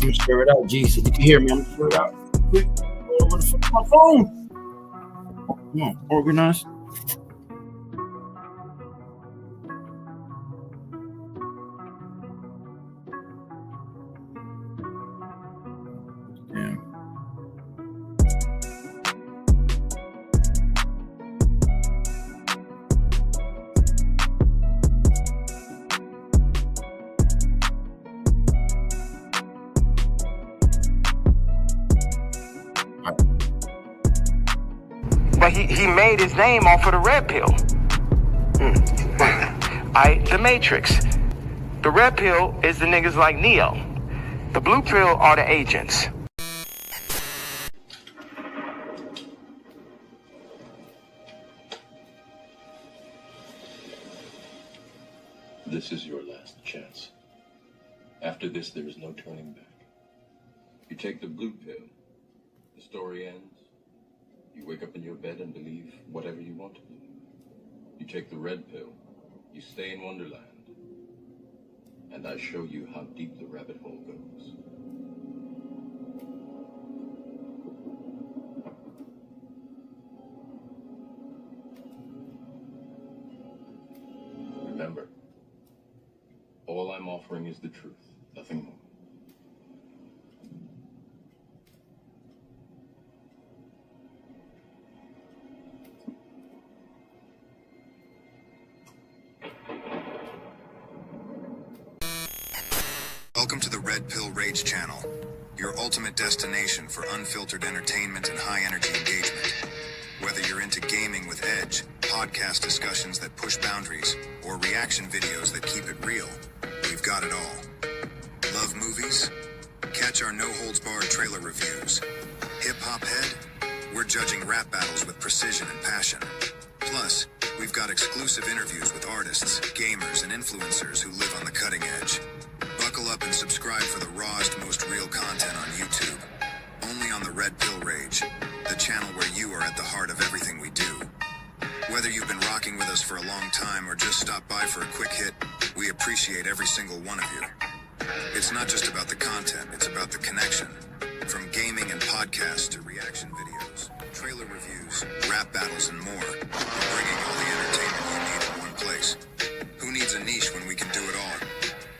I'm gonna share it out. Geeze, if you can hear me, I'm gonna share it out. Quick, over my phone. Come on, organize. Damn. But he made his name off of the red pill. The Matrix. The red pill is the niggas like Neo. The blue pill are the agents. This is your last chance. After this, there is no turning back. You take the blue pill, the story ends. You wake up in your bed and believe whatever you want to believe. You take the red pill, you stay in Wonderland, and I show you how deep the rabbit hole goes. Remember, all I'm offering is the truth, nothing more. Welcome to the Red Pill Rage channel, your ultimate destination for unfiltered entertainment and high-energy engagement. Whether you're into gaming with edge, podcast discussions that push boundaries, or reaction videos that keep it real, we've got it all. Love movies? Catch our no-holds-barred trailer reviews. Hip-hop head? We're judging rap battles with precision and passion. Plus, we've got exclusive interviews with artists, gamers, and influencers who live on the cutting edge. Buckle up and subscribe for the rawest, most real content on YouTube. Only on the Red Pill Rage, the channel where you are at the heart of everything we do. Whether you've been rocking with us for a long time or just stopped by for a quick hit, we appreciate every single one of you. It's not just about the content, it's about the connection. From gaming and podcasts to reaction videos, trailer reviews, rap battles, and more, we're bringing all the entertainment you need in one place. Who needs a niche when we can do it all?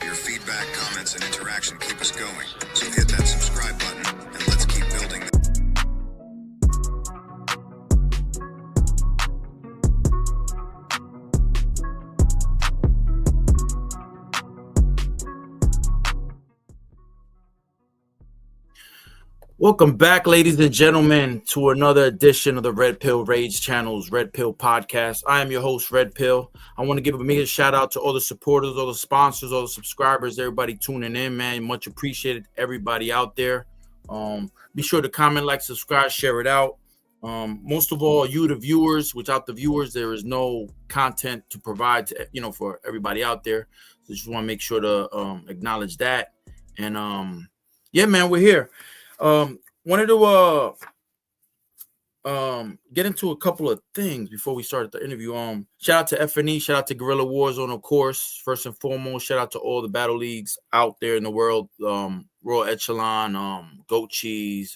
Your feedback, comments, and interaction keep us going. So hit that subscribe button and let's keep building the Welcome back, ladies and gentlemen, to another edition of the Red Pill Rage channel's Red Pill podcast. I am your host, Red Pill. I want to give a mega shout out to all the supporters, all the sponsors, all the subscribers, everybody tuning in, man. Much appreciated, everybody out there. Be sure to comment, like, subscribe, share it out. Most of all, you, the viewers. Without the viewers, there is no content to provide to, for everybody out there. So just want to make sure to acknowledge that. And yeah, man, we're here. Wanted to get into a couple of things before we started the interview. Shout out to FNE, shout out to Guerrilla Warzone, of course. First and foremost, shout out to all the battle leagues out there in the world. Royal Echelon, Goat Cheese,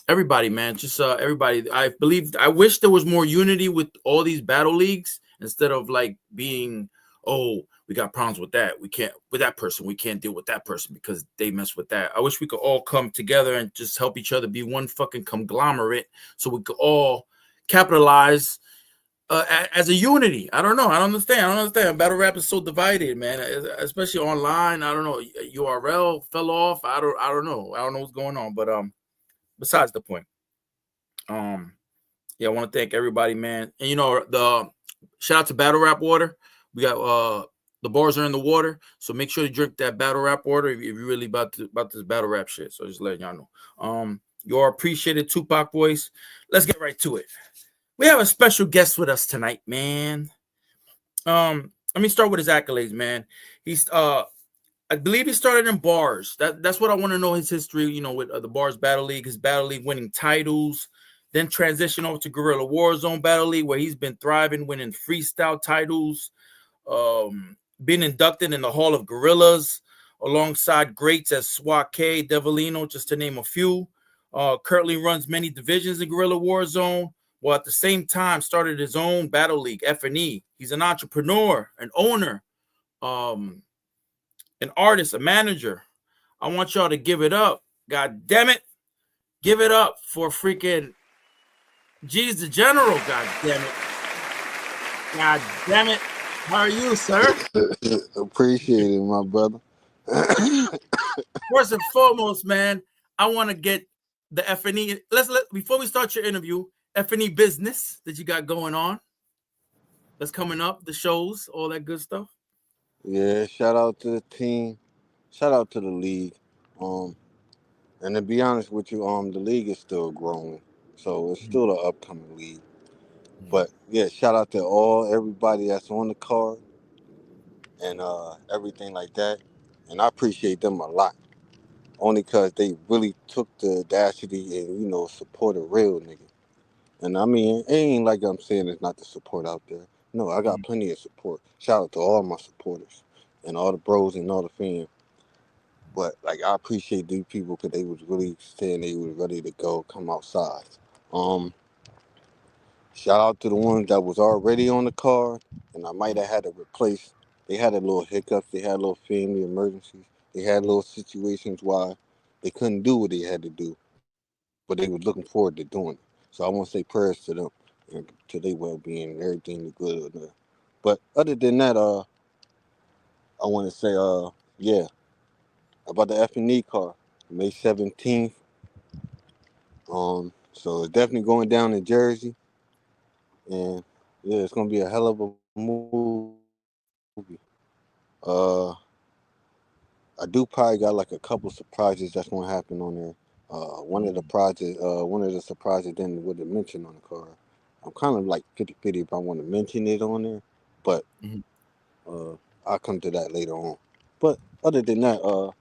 everybody, man. Just everybody. I wish there was more unity with all these battle leagues instead of like being, we got problems with that. We can't with that person. We can't deal with that person because they mess with that. I wish we could all come together and just help each other be one fucking conglomerate so we could all capitalize as a unity. I don't know. I don't understand. Battle rap is so divided, man, especially online. I don't know. URL fell off. I don't know. I don't know what's going on. But besides the point. Yeah, I want to thank everybody, man. And the shout out to Battle Rap Water. We got the bars are in the water, so make sure to drink that battle rap water if you're really about this battle rap shit. So just letting y'all know. Your appreciated Tupac voice. Let's get right to it. We have a special guest with us tonight, man. Let me start with his accolades, man. He's I believe he started in bars. That's what I want to know, his history, with the bars battle league, his battle league winning titles, then transition over to Guerrilla Warzone battle league where he's been thriving, winning freestyle titles. Being inducted in the Hall of Gorillas, alongside greats as Swat K, Devilino, just to name a few. Currently runs many divisions in Guerrilla Warzone, while at the same time started his own battle league, F&E. He's an entrepreneur, an owner, an artist, a manager. I want y'all to give it up. God damn it. Give it up for freaking Geeze the General. God damn it. God damn it. How are you, sir? Appreciate it, my brother. First and foremost, man, I want to get the F&E. Before we start your interview, F&E business that you got going on. That's coming up, the shows, all that good stuff. Yeah, shout out to the team. Shout out to the league. And to be honest with you, the league is still growing. So it's still an upcoming league. But yeah, shout out to everybody that's on the card and everything like that. And I appreciate them a lot. Only because they really took the audacity and, support a real nigga. And I mean, it ain't like I'm saying there's not the support out there. No, I got plenty of support. Shout out to all my supporters and all the bros and all the fans. But like, I appreciate these people because they was really saying they was ready to go, come outside. Um, Shout out to the ones that was already on the card, and I might have had to replace. They had a little hiccups. They had a little family emergencies. They had little situations why they couldn't do what they had to do, but they was looking forward to doing it. So I want to say prayers to them and to their well-being and everything good. But other than that, I want to say, yeah, about the F&E car, May 17th. So it's definitely going down in Jersey, and yeah, it's gonna be a hell of a movie. Uh, I do probably got like a couple surprises that's gonna happen on there. One of the surprises then would have mentioned on the card. I'm kind of like 50-50 if I want to mention it on there, but uh, I'll come to that later on. But other than that,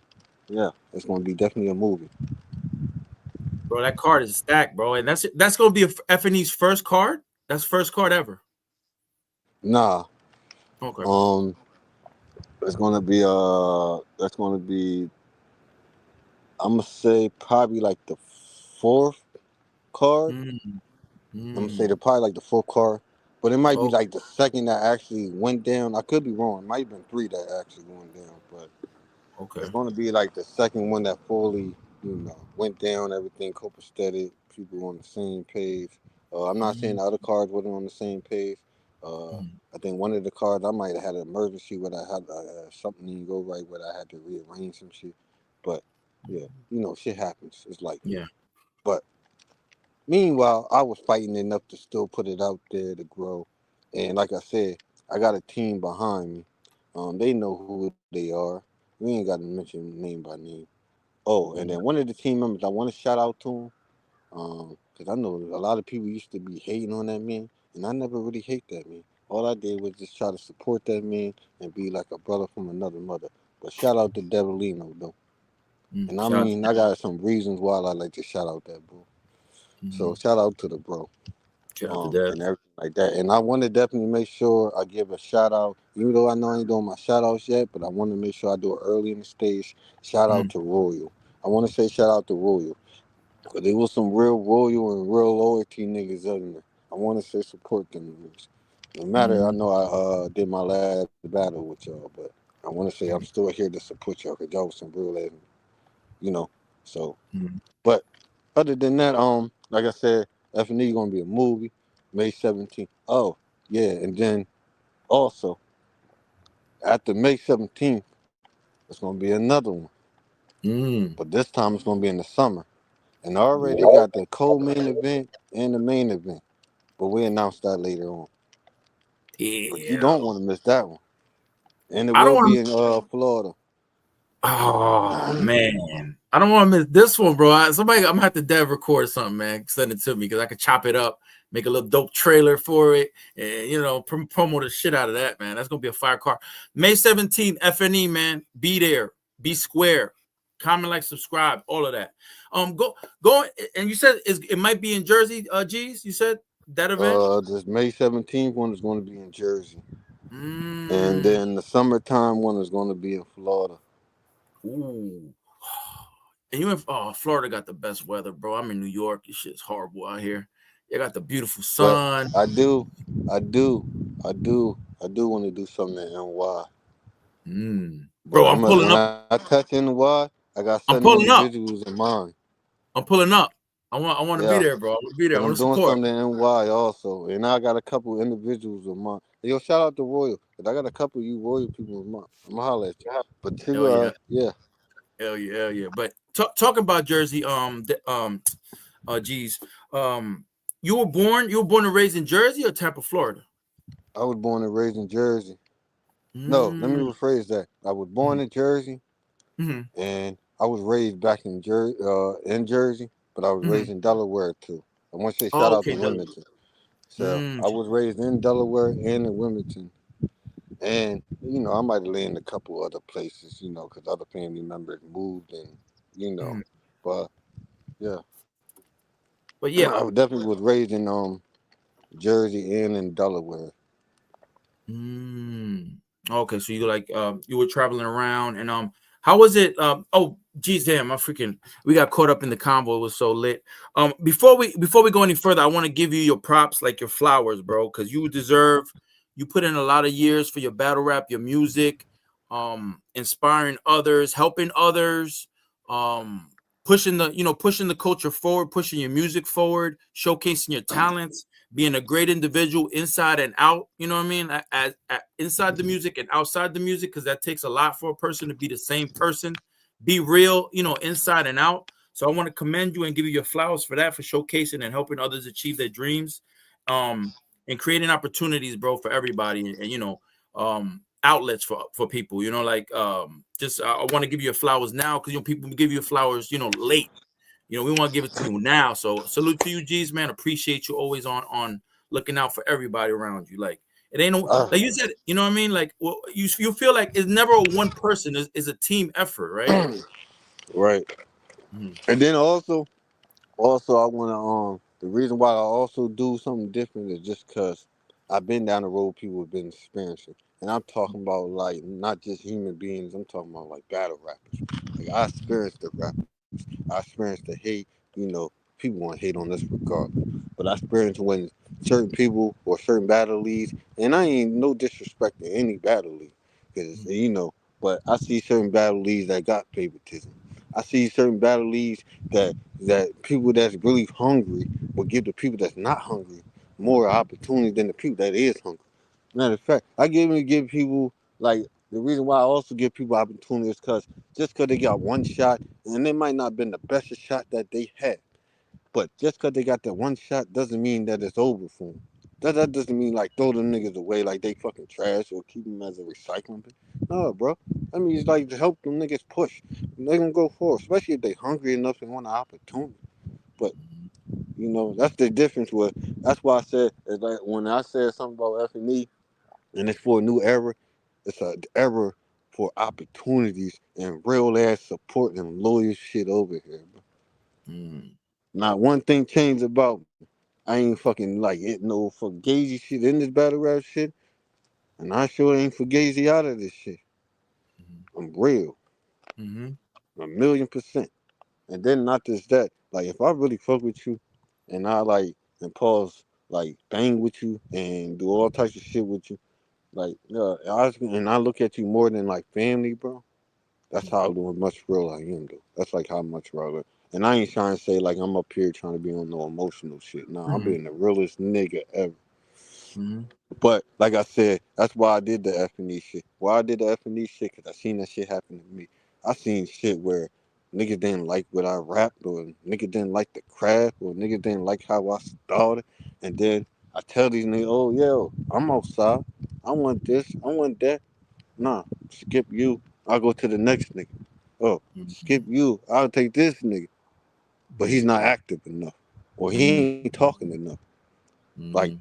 yeah, it's gonna be definitely a movie. Bro, that card is stacked, bro. And that's going to be F&E's first card? That's first card ever. Nah, Okay. it's gonna be that's gonna be, I'm gonna say probably like the fourth card. Mm, I'm gonna say mm, they're probably like the fourth card, but it might be okay. like the second that actually went down. I could be wrong. It might have been three that actually went down, but it's Okay. gonna be like the second one that fully, went down. Everything copacetic. People on the same page. I'm not saying Mm, the other cards wasn't on the same page. mm, I think one of the cards I might have had an emergency where I had something didn't go right, where I had to rearrange some shit. But yeah, shit happens. It's like, yeah. but meanwhile, I was fighting enough to still put it out there to grow. And like I said, I got a team behind me. They know who they are. We ain't got to mention name by name. Oh, and then one of the team members, I want to shout out to him. Because I know a lot of people used to be hating on that man, and I never really hate that man. All I did was just try to support that man and be like a brother from another mother. But shout out to Devilino, though. And I Shout out to mean, I got some reasons why I like to shout out that bro. So shout out to the bro. Shout out to Dev. And everything like that. And I want to definitely make sure I give a shout out, even though I know I ain't doing my shout outs yet, but I want to make sure I do it early in the stage. Shout out to Royal. I want to say shout out to Royal. Because there was some real Royal and real loyalty niggas in there. I want to say support them niggas. No matter, I know I did my last battle with y'all, but I want to say I'm still here to support y'all because y'all was some real ass, you know. So, but other than that, like I said, F&E gonna be a movie, May 17th. Oh, yeah, and then also after May 17th, it's gonna be another one, Mm. but this time it's gonna be in the summer. And I already got the co-main event and the main event, but we announced that later on. But you Yeah. don't want to miss that one, and it I don't will want be to. in Florida. Oh man, I don't want to miss this one, bro. I'm gonna have to dev record something, man. Send it to me because I can chop it up, make a little dope trailer for it, and promote the shit out of that, man. That's gonna be a fire car. May 17th, F&E, man. Be there, be square, comment, like, subscribe, all of that. Go, and you said it might be in Jersey, Geeze. You said that event. This May 17th one is going to be in Jersey, and Mm, then the summertime one is going to be in Florida. Ooh. And you in Florida got the best weather, bro. I'm in New York. This shit's horrible out here. You got the beautiful But sun. I do, I do, I do want to do something in NY. But Bro, I'm pulling when up. I touch NY, I got certain I'm pulling up. individuals in mind. I'm pulling up. I want to be Yeah, there, bro. I want to be there. I because want I'm to doing support. something in NY also, and I got a couple individuals in mind. Yo, shout out to Royal, cause I got a couple of you Royal people in mind. I'm gonna holler at you. But you, Hell yeah. yeah, Hell yeah. Hell yeah. But talking about Jersey, Geeze, you were born and raised in Jersey or Tampa, Florida? I was born and raised in Jersey. No, let me Mm. rephrase that. I was born in Jersey, Mm-hmm. and I was raised back in Jersey, but I was Mm-hmm. raised in Delaware too. I want to say shout Oh, out to okay, Delaware. Wilmington. So I Sh- was raised in Delaware and in Wilmington, and I might have lived in a couple other places, because other family members moved, and you know, mhm. but yeah, But yeah, I definitely was raised in Jersey and in Delaware. Mm. Okay, so you like you were traveling around and how was it? Oh geez, damn, we got caught up in the convo. It was so lit. Before we go any further, I want to give you your props, like your flowers, bro, because you put in a lot of years for your battle rap, your music, inspiring others, helping others, um, pushing the culture forward, pushing your music forward, showcasing your talents, being a great individual inside and out, you know what I mean? Inside the music and outside the music, because that takes a lot for a person to be the same person, be real, inside and out. So I want to commend you and give you your flowers for that, for showcasing and helping others achieve their dreams, um, and creating opportunities, bro, for everybody, and outlets for people. Just I want to give you your flowers now because people give you flowers, late. We want to give it to you now. So salute to you, G's, man. Appreciate you always on looking out for everybody around you. Like it ain't no Uh, like you said, you know what I mean? Like you feel like it's never a one person, is a team effort, right? right, Mhm. and then also I want to the reason why I also do something different is just because I've been down the road people have been experiencing, and I'm talking about like not just human beings. I'm talking about like battle rappers. Like I experienced the rappers. I experienced the hate. People want to hate on this regardless, but I experienced when certain people or certain battle leagues, and I ain't no disrespect to any battle league, because but I see certain battle leagues that got favoritism. I see certain battle leagues that people that's really hungry will give the people that's not hungry more opportunity than the people that is hungry. Matter of fact, I give people like the reason why I also give people opportunity is because just because they got one shot and it might not have been the best shot that they had, but just because they got that one shot doesn't mean that it's over for them. That doesn't mean like throw them niggas away like they fucking trash or keep them as a recycling bin. No, bro. That means like to help them niggas push. They gonna go forward, especially if they hungry enough and want an opportunity. But that's the difference. That's why I said it's like when I said something about F&E and it's for a new era. It's an era for opportunities and real ass support and loyal shit over here, bro. Mm. Not one thing changed about me. I ain't fucking like it no fugazi shit in this battle rap shit, and I sure ain't fugazi out of this shit. I'm real, Mm-hmm. 1,000,000%. And then not just that, like if I really fuck with you, and I like and pause like bang with you and do all types of shit with you, like I look at you more than like family, bro. That's how much real I am, though. That's like how much real. And I ain't trying to say like I'm up here trying to be on no emotional shit. Nah, I'm Mm-hmm. being the realest nigga ever. Mm-hmm. But like I said, that's why I did the F&E shit. Why I did the F&E shit, because I seen that shit happen to me. I seen shit where niggas didn't like what I rapped, or niggas didn't like the craft, or niggas didn't like how I started. And then I tell these niggas, oh, yo, I'm outside. I want this. I want that. Nah, skip you. I'll go to the next nigga. Oh, skip you. I'll take this nigga. But he's not active enough. Or he ain't talking enough. Like, Mm-hmm.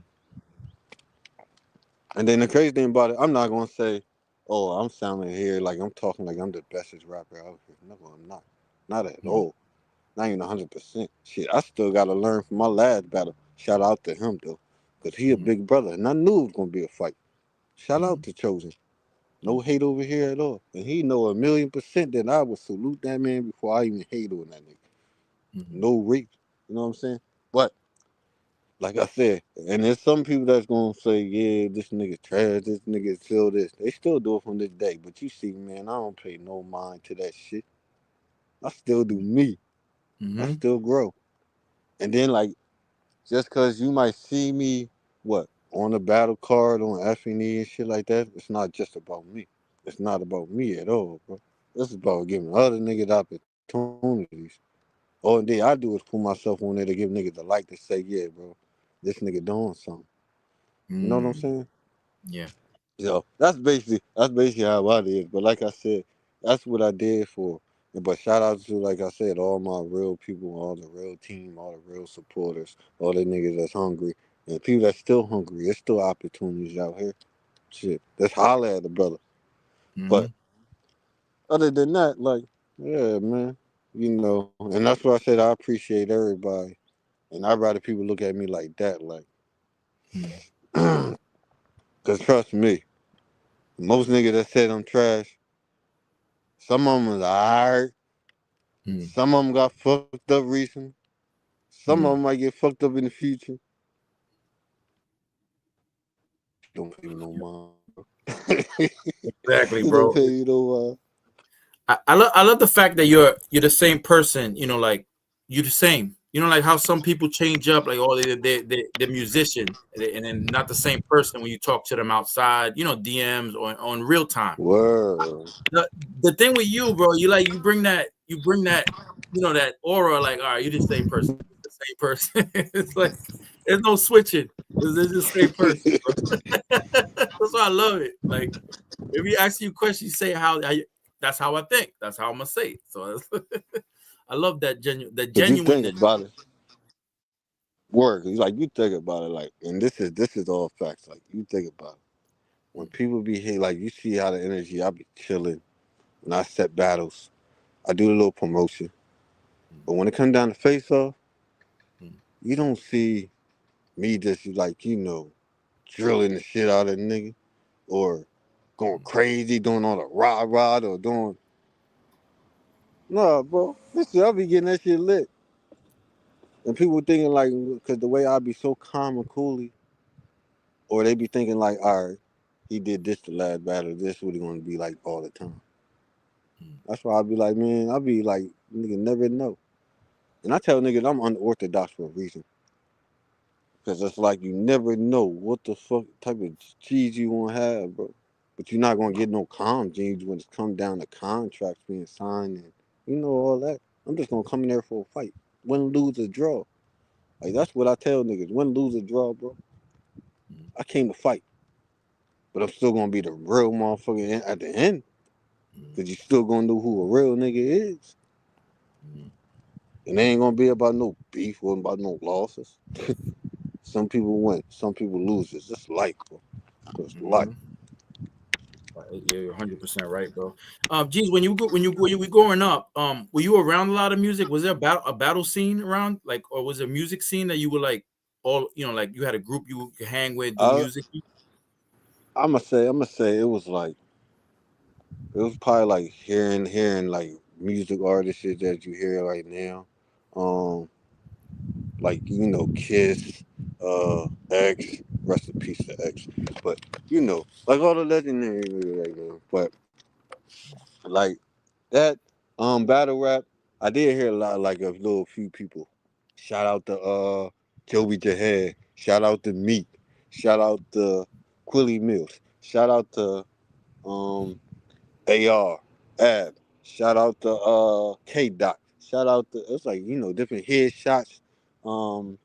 and then the crazy thing about it, I'm not gonna say, oh, I'm sounding here like I'm talking like I'm the bestest rapper out here. No, I'm not. Not at all. Not even 100%. Shit, I still gotta learn from my last battle. Shout out to him though, cause he a big brother, and I knew it was gonna be a fight. Shout out to Chosen. No hate over here at all. And he know 1,000,000% that I would salute that man before I even hate on that nigga. Mm-hmm. No rape. You know what I'm saying? But like I said, and there's some people that's gonna say, yeah, this nigga trash, this nigga still this. They still do it from this day. But you see, man, I don't pay no mind to that shit. I still do me. I Mm-hmm. still grow. And then like just cause you might see me what on the battle card on FNE and shit like that, it's not just about me. It's not about me at all, bro. It's about giving other niggas opportunities. All day I do is put myself on there to give niggas the like to say, yeah, bro, this nigga doing something. You know what I'm Mm. saying? Yeah. So that's basically how I did. But like I said, that's what I did for. But shout out to, like I said, all my real people, all the real team, all the real supporters, all the niggas that's hungry, and people that's still hungry. There's still opportunities out here. Shit, let's holler at the brother. But Mm-hmm. other than that, like, yeah, man, and that's why I said I appreciate everybody, and I'd rather people look at me like that, like, cause trust me, most niggas that said I'm trash, some of them is alright. Mm-hmm. Some of them got fucked up recently. Some of them might get fucked up in the future. Don't pay me no mind, bro. Exactly, Don't bro. pay me no mind. I love the fact that you're the same person. Like you're the same. Like how some people change up. Like oh, they're musician, and then not the same person when you talk to them outside. DMs or on real time. Word. The the thing with you, bro, you bring that that aura. Like all right, you're the same person. The same person. It's like there's no switching. It's the same person, bro. That's why I love it. Like if you ask you a question, you say that's how I think. That's how I'm gonna say it. So I love the Cause you think genuineness. about it. Word. Like you think about it, like, and this is all facts. Like you think about it. When people be here, like you see how the energy. I be chilling when I set battles. I do a little promotion, but when it come down to face off, you don't see me just like drilling the shit out of the nigga or going crazy doing all the rah or doing. Nah, bro. Listen, I be getting that shit lit. And people thinking like, cause the way I be so calm and coolly, or they be thinking like, all right, he did this the last battle. This what he gonna be like all the time. That's why I be like, man, I be like, nigga, never know. And I tell niggas I'm unorthodox for a reason. Cause it's like you never know what the fuck type of cheese you wanna have, bro. But you're not gonna get no calm jeans when it come down to contracts being signed and all that. I'm just gonna come in there for a fight. Win, lose, or draw. Like that's what I tell niggas. Win, lose, or draw, bro. I came to fight. But I'm still gonna be the real motherfucker at the end. Cause you still gonna know who a real nigga is. And they ain't gonna be about no beef or about no losses. Some people win, some people lose. It's just life, bro. It's life. Mm-hmm. Yeah, you're 100% right, bro. Geez, when you were growing up, were you around a lot of music? Was there a battle scene around, like, or was there a music scene that you were like like you had a group you could hang with, do I music? I'm gonna say it was probably like hearing like music artists that you hear right now. Um, like Kiss, X, rest in peace to X. But like all the legendary music right now. But like that battle rap, I did hear a lot like a little few people. Shout out to Joey Jahead. Shout out to Meek. Shout out to Quilly Mills. Shout out to um AR Ab. Shout out to K Dot. Shout out to it's like different headshots. Um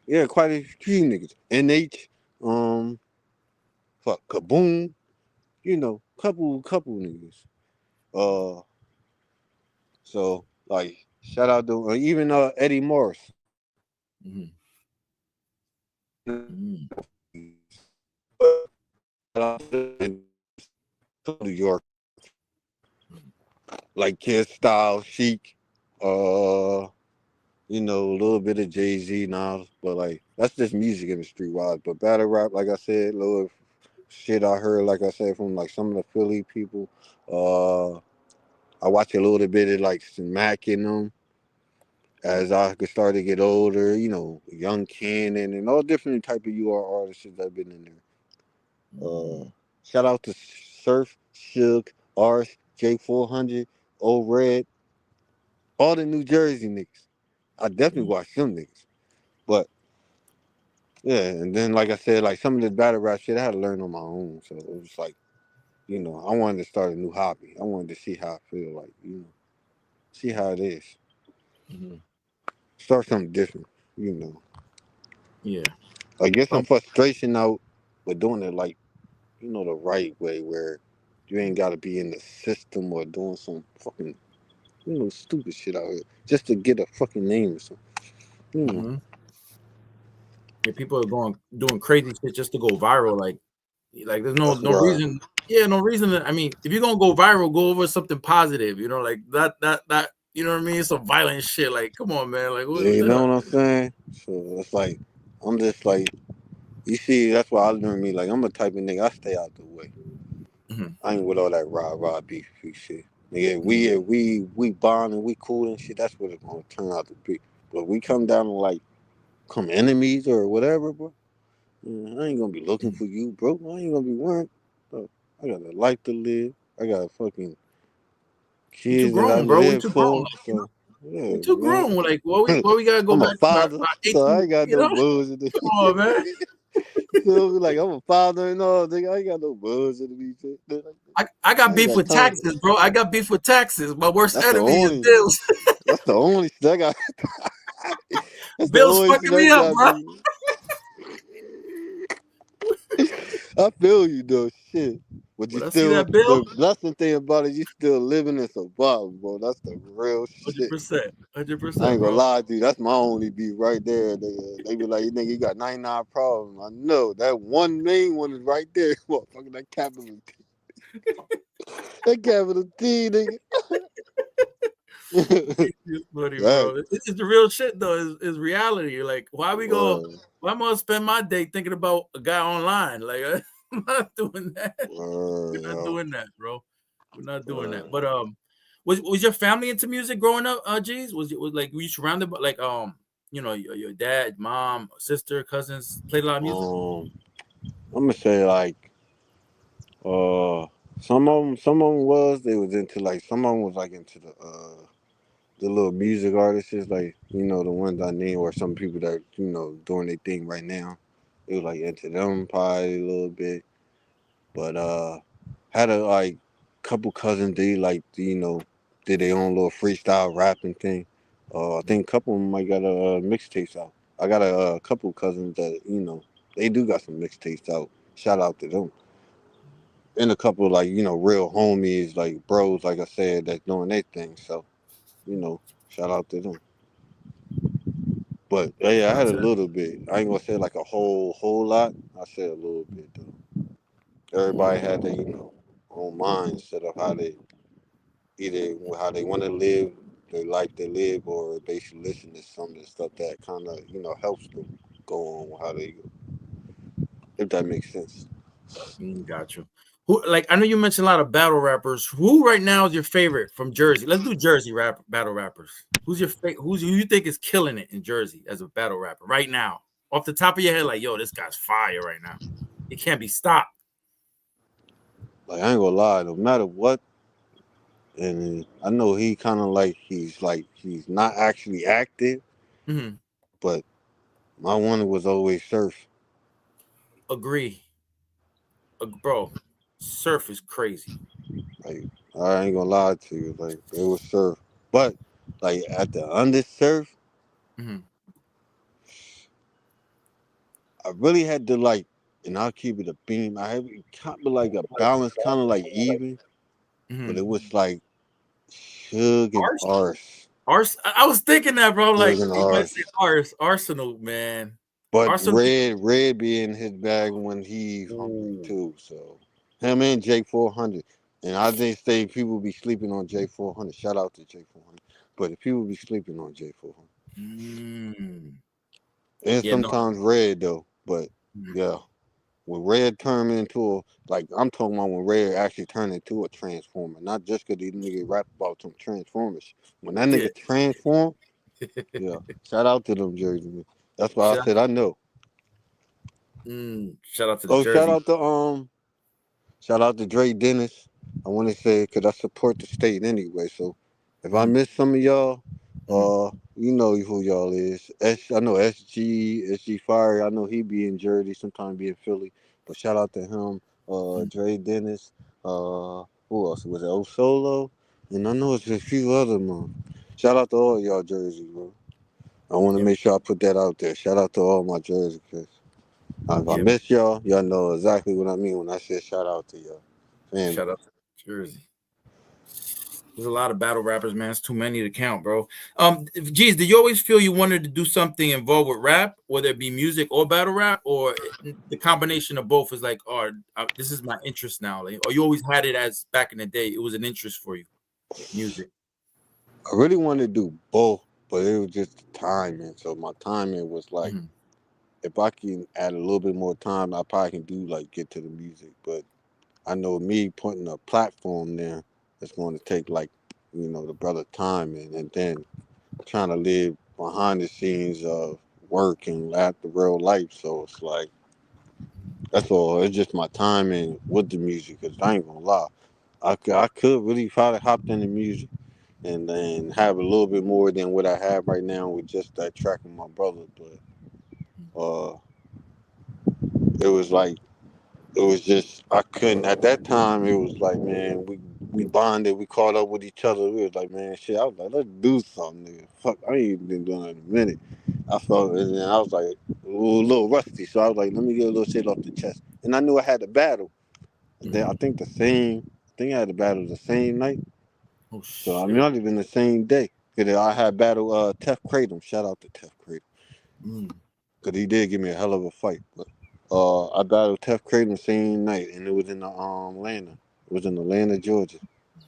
yeah, quite a few niggas. NH, fuck Kaboom, couple niggas. Uh so like shout out to even Eddie Morris. Mm-hmm. New York, like Kid Style, Chic, a little bit of Jay-Z now, but like that's just music industry wise. But battle rap, like I said, little shit I heard, like I said, from like some of the Philly people. I watch a little bit of like some Mac in them as I could start to get older. You know, Young Cannon and all different type of UR artists that have been in there. Shout out to Surf, Suge, Ars, J400, Old Red, all the New Jersey niggas. I definitely watch them niggas. But yeah, and then like I said, like some of the battle rap shit I had to learn on my own. So it was like, you know, I wanted to start a new hobby. I wanted to see how I feel, like, you know, see how it is. Mm-hmm. Start something different, you know. Yeah. Like get some Um, frustration out, but doing it like, you know, the right way where you ain't gotta be in the system or doing some fucking, you know, stupid shit out here just to get a fucking name or something. You know. mhm. Yeah, people are doing crazy shit just to go viral. Like there's no That's no why. reason. Yeah, no reason. I mean, if you're gonna go viral, go over something positive. You know, like that. You know what I mean? Some violent shit. Like, come on, man. Like, Yeah, what you the hell? know what I'm saying? So it's like I'm just like, you see, that's why I learned me, like I'm a type of nigga, I stay out the way. Mhm, I ain't with all that rah beef shit. Nigga, mhm. we bond and we cool and shit, that's what it's gonna turn out to be. But we come down to like come enemies or whatever, bro. I ain't gonna be looking for you, bro. I ain't gonna be worried. Bro, I got a life to live. I got fucking We too kids that I grown, bro. We live too grown. for. Like, So we yeah, too man. grown. We're like, what we gotta go I'm a back to our father, so I 18. ain't got You no know? bullshit. Come on, man. Feel me? Like I'm a father and all, nigga. I ain't got no bullshit to be shit. I got I ain't beef got with time. taxes, bro. I got beef with taxes. My worst That's the enemy is only. bills. That's the only shit I got. That's the Bills only shit fucking I me up, got. bro. Me. I feel you though, shit. But you When I see still, that bill, the blessing thing about it, you still living and surviving, bro. That's the real shit. 100%, I 100%, ain't gonna bro. lie to you. That's my only beat right there. They be like, nigga, you got 99 problems. I know that one main one is right there. Motherfucker, that capital T. That capital T, nigga. It's funny, That bro. It's the real shit though. Is reality. Like, why we go? word, Why am I gonna spend my day thinking about a guy online? Like, I'm not doing that. word, We're not yo, doing that, bro. We're not doing that. word. But was your family into music growing up? Geez, was like were you surrounded by like you know your dad, mom, sister, cousins played a lot of music? I'm gonna say like, uh, some of them was they was into like some of them was like into the little music artists, like, you know, the ones I named, or some people that, you know, doing their thing right now. It was like into them probably a little bit, but had a like couple cousins, they like, you know, did their own little freestyle rapping thing. I think a couple of them might got a mixtapes out. I got a couple cousins that, you know, they do got some mixtapes out. Shout out to them. And a couple like, you know, real homies, like bros, like I said, that's doing their thing. So, you know, shout out to them. But yeah, I Shout out had a to that. little bit. I ain't gonna say like a whole lot. I said a little bit though. Everybody had their, you know, own mindset of how they either how they want to live the life they live, or they should listen to some of the stuff that kind of, you know, helps them go on with how they, if that makes sense. Got you. Who like I know you mentioned a lot of battle rappers. Who right now is your favorite from Jersey? Let's do Jersey battle rappers. Who's your who's who you think is killing it in Jersey as a battle rapper right now? Off the top of your head, like yo, this guy's fire right now. It can't be stopped. Like I ain't gonna lie, no matter what, and I know he kind of like he's not actually active, Mhm. but my one was always Surf. Agree. Bro, Surf is crazy. Like I ain't gonna lie to you, like it was Surf, but like at the under Surf, Mhm. I really had to like, and I'll keep it a beam. I have it kind of like a balance, kind of like even, but Mhm. it was like Suge and Ars? Arse, I was thinking that, bro. Suge Like and you might say Arse. Arsenal, man. But Arsenal. Red be in his bag when he's hungry Ooh. too. So him and J400, and I just say people be sleeping on J400. Shout out to J400, but if people be sleeping on J400, Mm. and Yeah, no. sometimes Red though, but Mhm. yeah. when Red turned into a, like, I'm talking about when Red actually turned into a transformer, not just because these niggas rap about some transformers. When that Yeah. nigga transformed, yeah, shout out to them Jersey. That's why I Shout said I know. shout out to the Oh, Jersey. shout out to Dre Dennis. I want to say because I support the state anyway. So if I Mm, miss some of y'all, mm, you know who y'all is. I know SG Fire. I know he be in Jersey, sometimes be in Philly. But shout out to him. mm. Dre Dennis. Who else was it? O Solo, and I know it's a few other man. Shout out to all y'all Jersey, bro. I want to Yeah, make sure I put that out there. Shout out to all my Jersey kids. If I yeah. miss y'all, y'all know exactly what I mean when I say shout out to y'all. Shout Family. out to Jersey. There's a lot of battle rappers, man. It's too many to count, bro. Geez, did you always feel you wanted to do something involved with rap, whether it be music or battle rap, or the combination of both is like, oh, this is my interest now, like, or you always had it as back in the day, it was an interest for you, music. I really wanted to do both, but it was just the timing. So my timing was like, Mhm. if I can add a little bit more time, I probably can do like get to the music. But I know me putting a platform there, it's going to take like, the brother timing, and then trying to live behind the scenes of work and at the real life. So it's like, that's all. It's just my timing with the music. Cause I ain't gonna lie, I could really probably hopped into music and then have a little bit more than what I have right now with just that track with my brother. But it was like, it was just, I couldn't at that time. It was like, man, we bonded, we caught up with each other. We was like, man, shit. I was like, let's do something, nigga. Fuck, I ain't even been doing it in a minute. I felt, and then I was like a little rusty, so I was like, let me get a little shit off the chest. And I knew I had to battle. And then Mhm. I had to battle the same night. Oh So I mean, shit. not even the same day. Cause I had battle Tef Kratom. Shout out to Tef Kratom. Mm. Cause he did give me a hell of a fight. But I battled Tef Kratom the same night, and it was in Atlanta. It was in Atlanta, Georgia.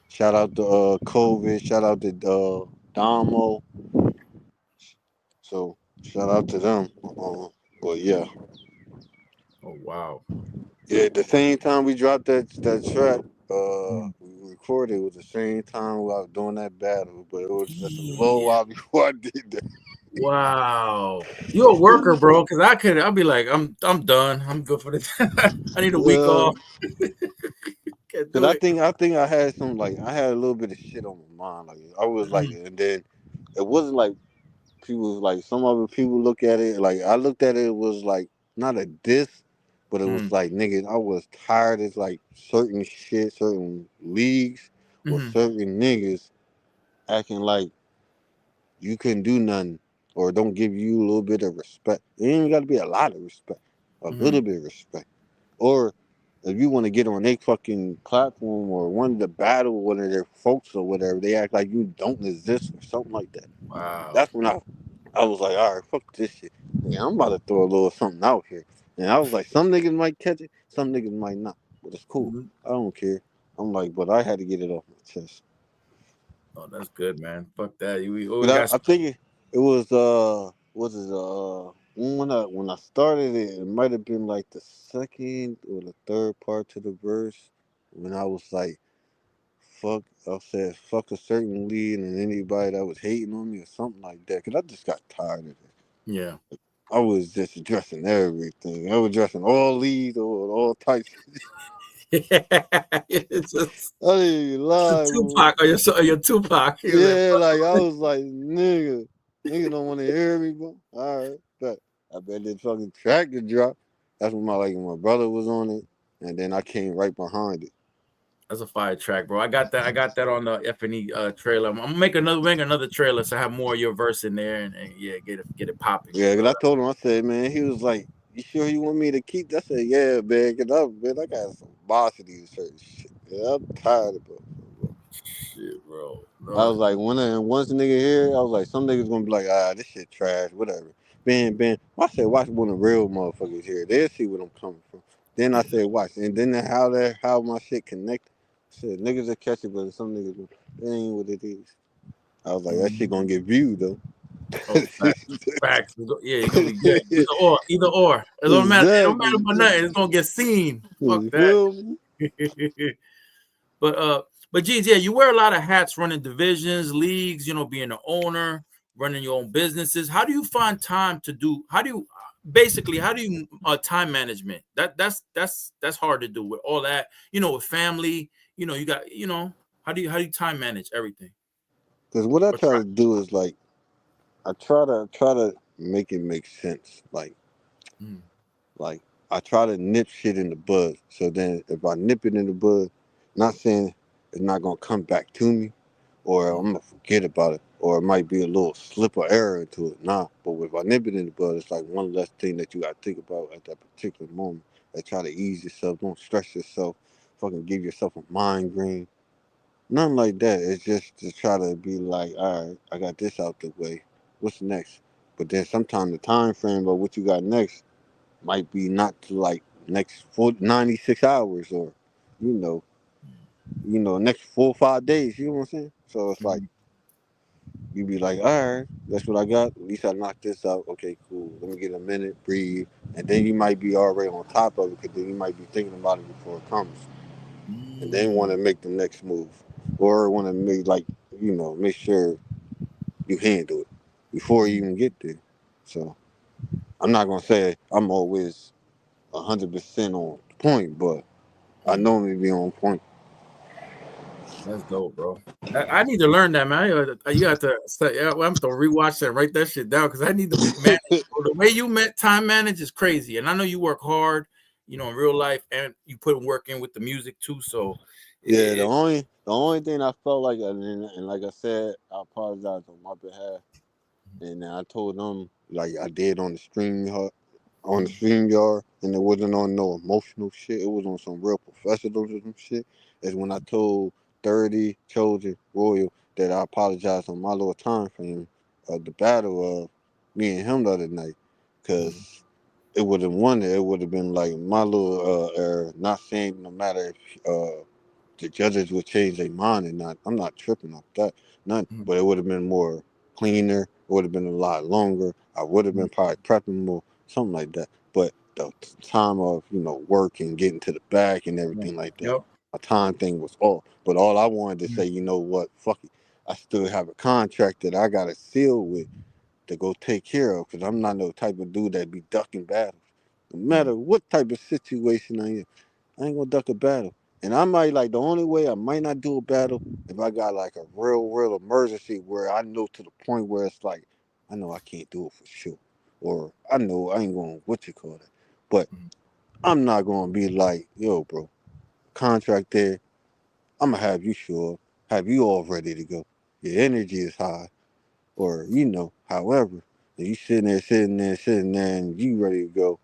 Shout out to COVID. Shout out to Damo. So shout out to them. But yeah, Oh wow. yeah. The same time we dropped that track, Mm. we recorded. It was the same time we was doing that battle, but it was just a little Yeah. while before I did that. Wow. You a worker, bro? Because I'd be like, I'm done. I'm good for this. I need a week Yeah. off. Can't Cause do it. I think I had some, like, I had a little bit of shit on my mind. Like I was like, Mhm. and then it wasn't like people, like some other people look at it. Like I looked at it, it was like not a diss, but it was Mhm. like, nigga, I was tired of like certain shit, certain leagues or Mhm. certain niggas acting like you couldn't do nothing or don't give you a little bit of respect. It ain't got to be a lot of respect, a Mhm. little bit of respect. Or if you want to get on their fucking platform or want to battle one of their folks or whatever, they act like you don't exist or something like that. Wow. That's when I was like, all right, fuck this shit. Yeah, I'm about to throw a little something out here. And I was like, some niggas might catch it, some niggas might not. But it's cool. Mhm. I don't care. I'm like, but I had to get it off my chest. Oh, that's good, man. Fuck that. We always But got. I think it was when I started it, it might have been like the second or the third part to the verse when I was like, fuck, I said fuck a certain lead and anybody that was hating on me or something like that. Cause I just got tired of it. Yeah. I was just addressing everything. I was addressing all leads or all types. it's just I didn't even the lie, boy. Tupac or your Tupac. You're like, Yeah, like I was like, nigga don't want to hear me, bro. All right, but I bet this fucking track to drop. That's when my brother was on it, and then I came right behind it. that's a fire track, bro. I got that. I got that on the F&E trailer. I'm gonna make another trailer so I have more of your verse in there, and yeah, get it popping. Yeah, cause I told him, I said, man, he was like, you sure you want me to keep? I said, yeah, man, I got some boss of these certain shit. Yeah, I'm tired of it. Shit, bro. I No. was like, once the nigga here, I was like, some niggas gonna be like, this shit trash, whatever. Ben, I said, watch when the real motherfuckers here. They'll see what I'm coming from. Then I Yeah. said, watch, and then how my shit connect. I said, niggas will catch it, but some niggas, that ain't what it is. I was like, that shit Mhm. gonna get viewed though. Oh, facts. Yeah, you're gonna be good. Either or, either or. It don't matter. It don't matter Exactly. about nothing. It's gonna get seen. Fuck You that. feel me? but geez, yeah, you wear a lot of hats, running divisions, leagues. You know, being an owner, running your own businesses. How do you find time to do? How do you basically? How do you time management? That's hard to do with all that. You know, with family. You know, you got. You know, how do you time manage everything? Because what I Or try try? to do is like I try to make it make sense. Mm, Like I try to nip shit in the bud. So then if I nip it in the bud, not saying it's not gonna come back to me or mm, I'm gonna forget about it or it might be a little slip or error into it. Nah. But if I nip it in the bud, it's like one less thing that you gotta think about at that particular moment. Like try to ease yourself, don't stress yourself, fucking give yourself a migraine. Nothing like that. It's just to try to be like, all right, I got this out the way. What's next? But then sometimes the time frame of what you got next might be not to like next 96 hours or you know next 4 or 5 days, you know what I'm saying? So it's like mm, you be like, all right, that's what I got, at least I knocked this out. Okay, cool, let me get a minute, breathe, and then you might be already on top of it because then you might be thinking about it before it comes and then want to mm, make the next move or want to make like make sure you handle it before you mm, even get there. So I'm not gonna say I'm always 100% on point, but I mm. normally be on point. That's dope, bro. I need to learn that, man. You have to say, yeah, well, I'm to rewatch that, write that shit down because I need to manage. Bro. The way you time manage is crazy, and I know you work hard, you know, in real life, and you put work in with the music too. So, Yeah, the it, only the only thing I felt like, and like I said, I apologize on my behalf, and I told them like I did on the stream yard, and it wasn't on no emotional shit. It was on some real professionalism shit. Is when I told 30 Chosen Royal that I apologized on my little time frame of the battle of me and him the other night, because it would have won it. It would have been like my little error. Not saying no matter if the judges would change their mind or not. I'm not tripping off that. None. But it would have been more cleaner. It would have been a lot longer. I would have been probably prepping more, something like that. But the time of work and getting to the back and everything like that, yep. my time thing was off. But all I wanted to say, you know what, fuck it. I still have a contract that I got to seal with to go take care of because I'm not no type of dude that be ducking battles. No matter what type of situation I ain't gonna duck a battle. And I might like the only way I might not do a battle if I got like a real emergency where I know to the point where it's like I know I can't do it for sure. Or I know I ain't gonna what you call that. But I'm not gonna be like, yo, bro, contract there, I'm gonna have you sure, have you all ready to go. Your energy is high. Or, however, and you sitting there and you ready to go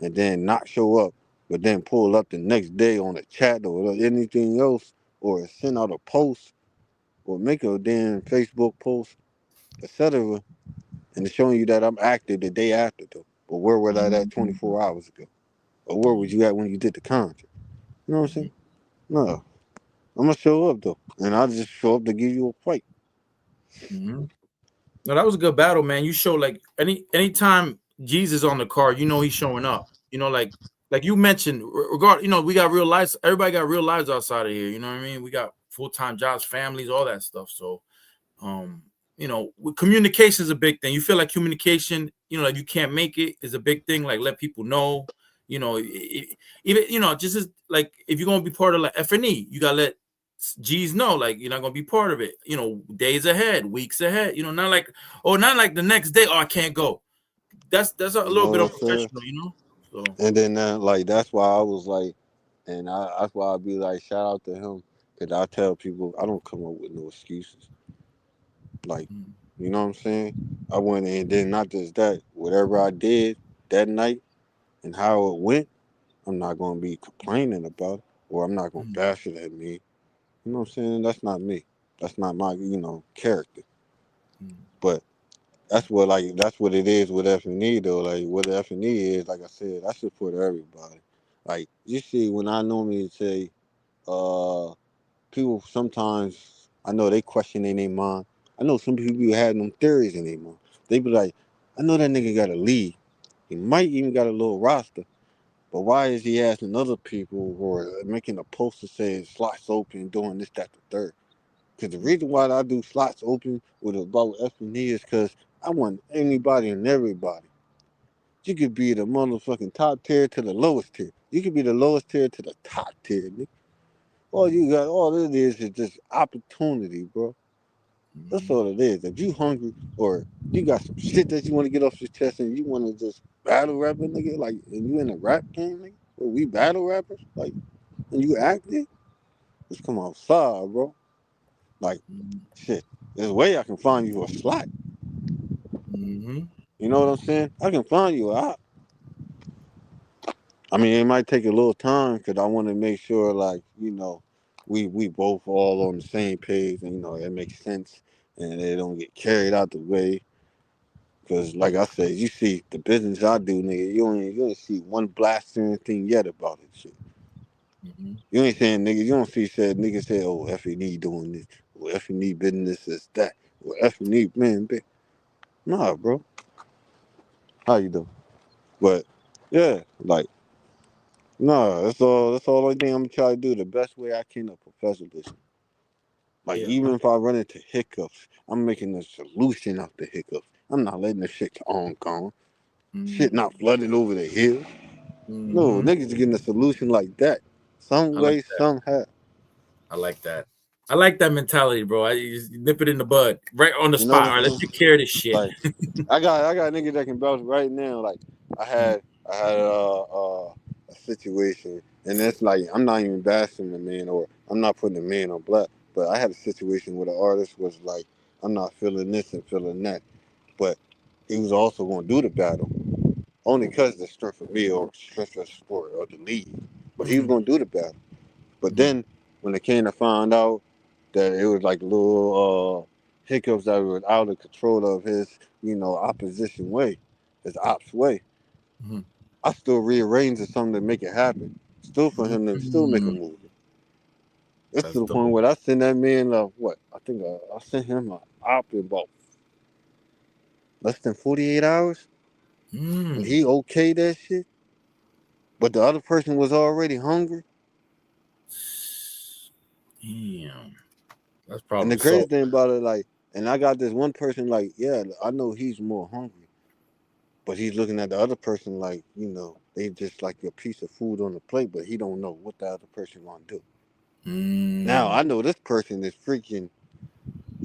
and then not show up, but then pull up the next day on a chat or anything else, or send out a post, or make a damn Facebook post, etc., and it's showing you that I'm active the day after though. But where was I at 24 hours ago? Or where was you at when you did the contract? You know what I'm saying? No, I'm gonna show up though, and I'll just show up to give you a fight. Mm-hmm. No, that was a good battle, man. You show like anytime Geeze is on the card, you know he's showing up. You know, like you mentioned, regard. You know, we got real lives. Everybody got real lives outside of here. You know what I mean? We got full-time jobs, families, all that stuff. So, um, communication is a big thing. You feel like communication, like you can't make it is a big thing. Like let people know. Even just as like if you're gonna be part of like FNE, you gotta let G's know like you're not gonna be part of it. Days ahead, weeks ahead. Not like the next day. Oh, I can't go. That's a You little know bit what I'm saying? unprofessional. So And then like that's why I was like, and that's why I be like, shout out to him, cause I tell people I don't come up with no excuses. Like, mm, you know what I'm saying? I went and then not just that, whatever I did that night and how it went, I'm not gonna be complaining about it, or I'm not gonna mm, bash it at me. You know what I'm saying? That's not me. That's not my character. mm, But that's what it is with F and E though. Like what F and E is, like I said, I support everybody. Like you see, when I normally say, uh, people sometimes I know they question in their mind. I know some people have them theories in their mind. They be like, I know that nigga got a league. He might even got a little roster. But why is he asking other people or making a post that says slots open, doing this, that, the third? Because the reason why I do slots open with about F&E is because I want anybody and everybody. You could be the motherfucking top tier to the lowest tier. You could be the lowest tier to the top tier, nigga. All it is just opportunity, bro. That's all it is. If you hungry or you got some shit that you want to get off your chest and you want to just battle rap a nigga, like, and you in a rap game, nigga, where we battle rappers, like, and you acting, just come outside, bro. Like, shit, there's a way I can find you a slot. Mm-hmm. You know what I'm saying? I can find you a I mean, it might take a little time because I want to make sure, like, we both all on the same page, and it makes sense, and they don't get carried out the way. Because, like I said, you see the business I do, nigga, you ain't see one blasting thing yet about it, shit. Mm-hmm. You ain't saying, nigga, you don't see niggas say, oh, F&E doing this, or F&E business is that, or F&E, man, nah, bro, how you doing? But yeah, like. No, that's all only thing I'm gonna try to do the best way I can of professionalism. Like Yeah. even if I run into hiccups, I'm making a solution out the hiccups. I'm not letting the shit on gone. Mm-hmm. Shit not flooding over the hill. No, Mm-hmm. niggas getting a solution like that. Some I like way, that. somehow. I like that. I like that mentality, bro. You just nip it in the bud, right on the You know spot. what All right, I'm let's saying? take care of this shit. Like I got niggas that can bounce right now. Like I Mm, had I had a situation, and it's like I'm not even bashing the man, or I'm not putting the man on black, but I had a situation where the artist was like, I'm not feeling this and feeling that, but he was also going to do the battle only because the strength of me or strength of sport or the league, but he was mhm, going to do the battle. But mhm, then when it came to find out that it was like little hiccups that were out of control of his, opposition way, his ops way, mhm, I still rearranged something to make it happen. Still for him to still make a mm. movie. It's to That's the point dope. where I sent that man what? I think I sent him an op in about less than 48 hours, and Mm. he okayed that shit. But the other person was already hungry. Damn, that's And the problem crazy solved. thing about it, like, and I got this one person like, yeah, I know he's more hungry. But he's looking at the other person like, they just like a piece of food on the plate, but he don't know what the other person gonna do. Now Mm. I know this person is freaking.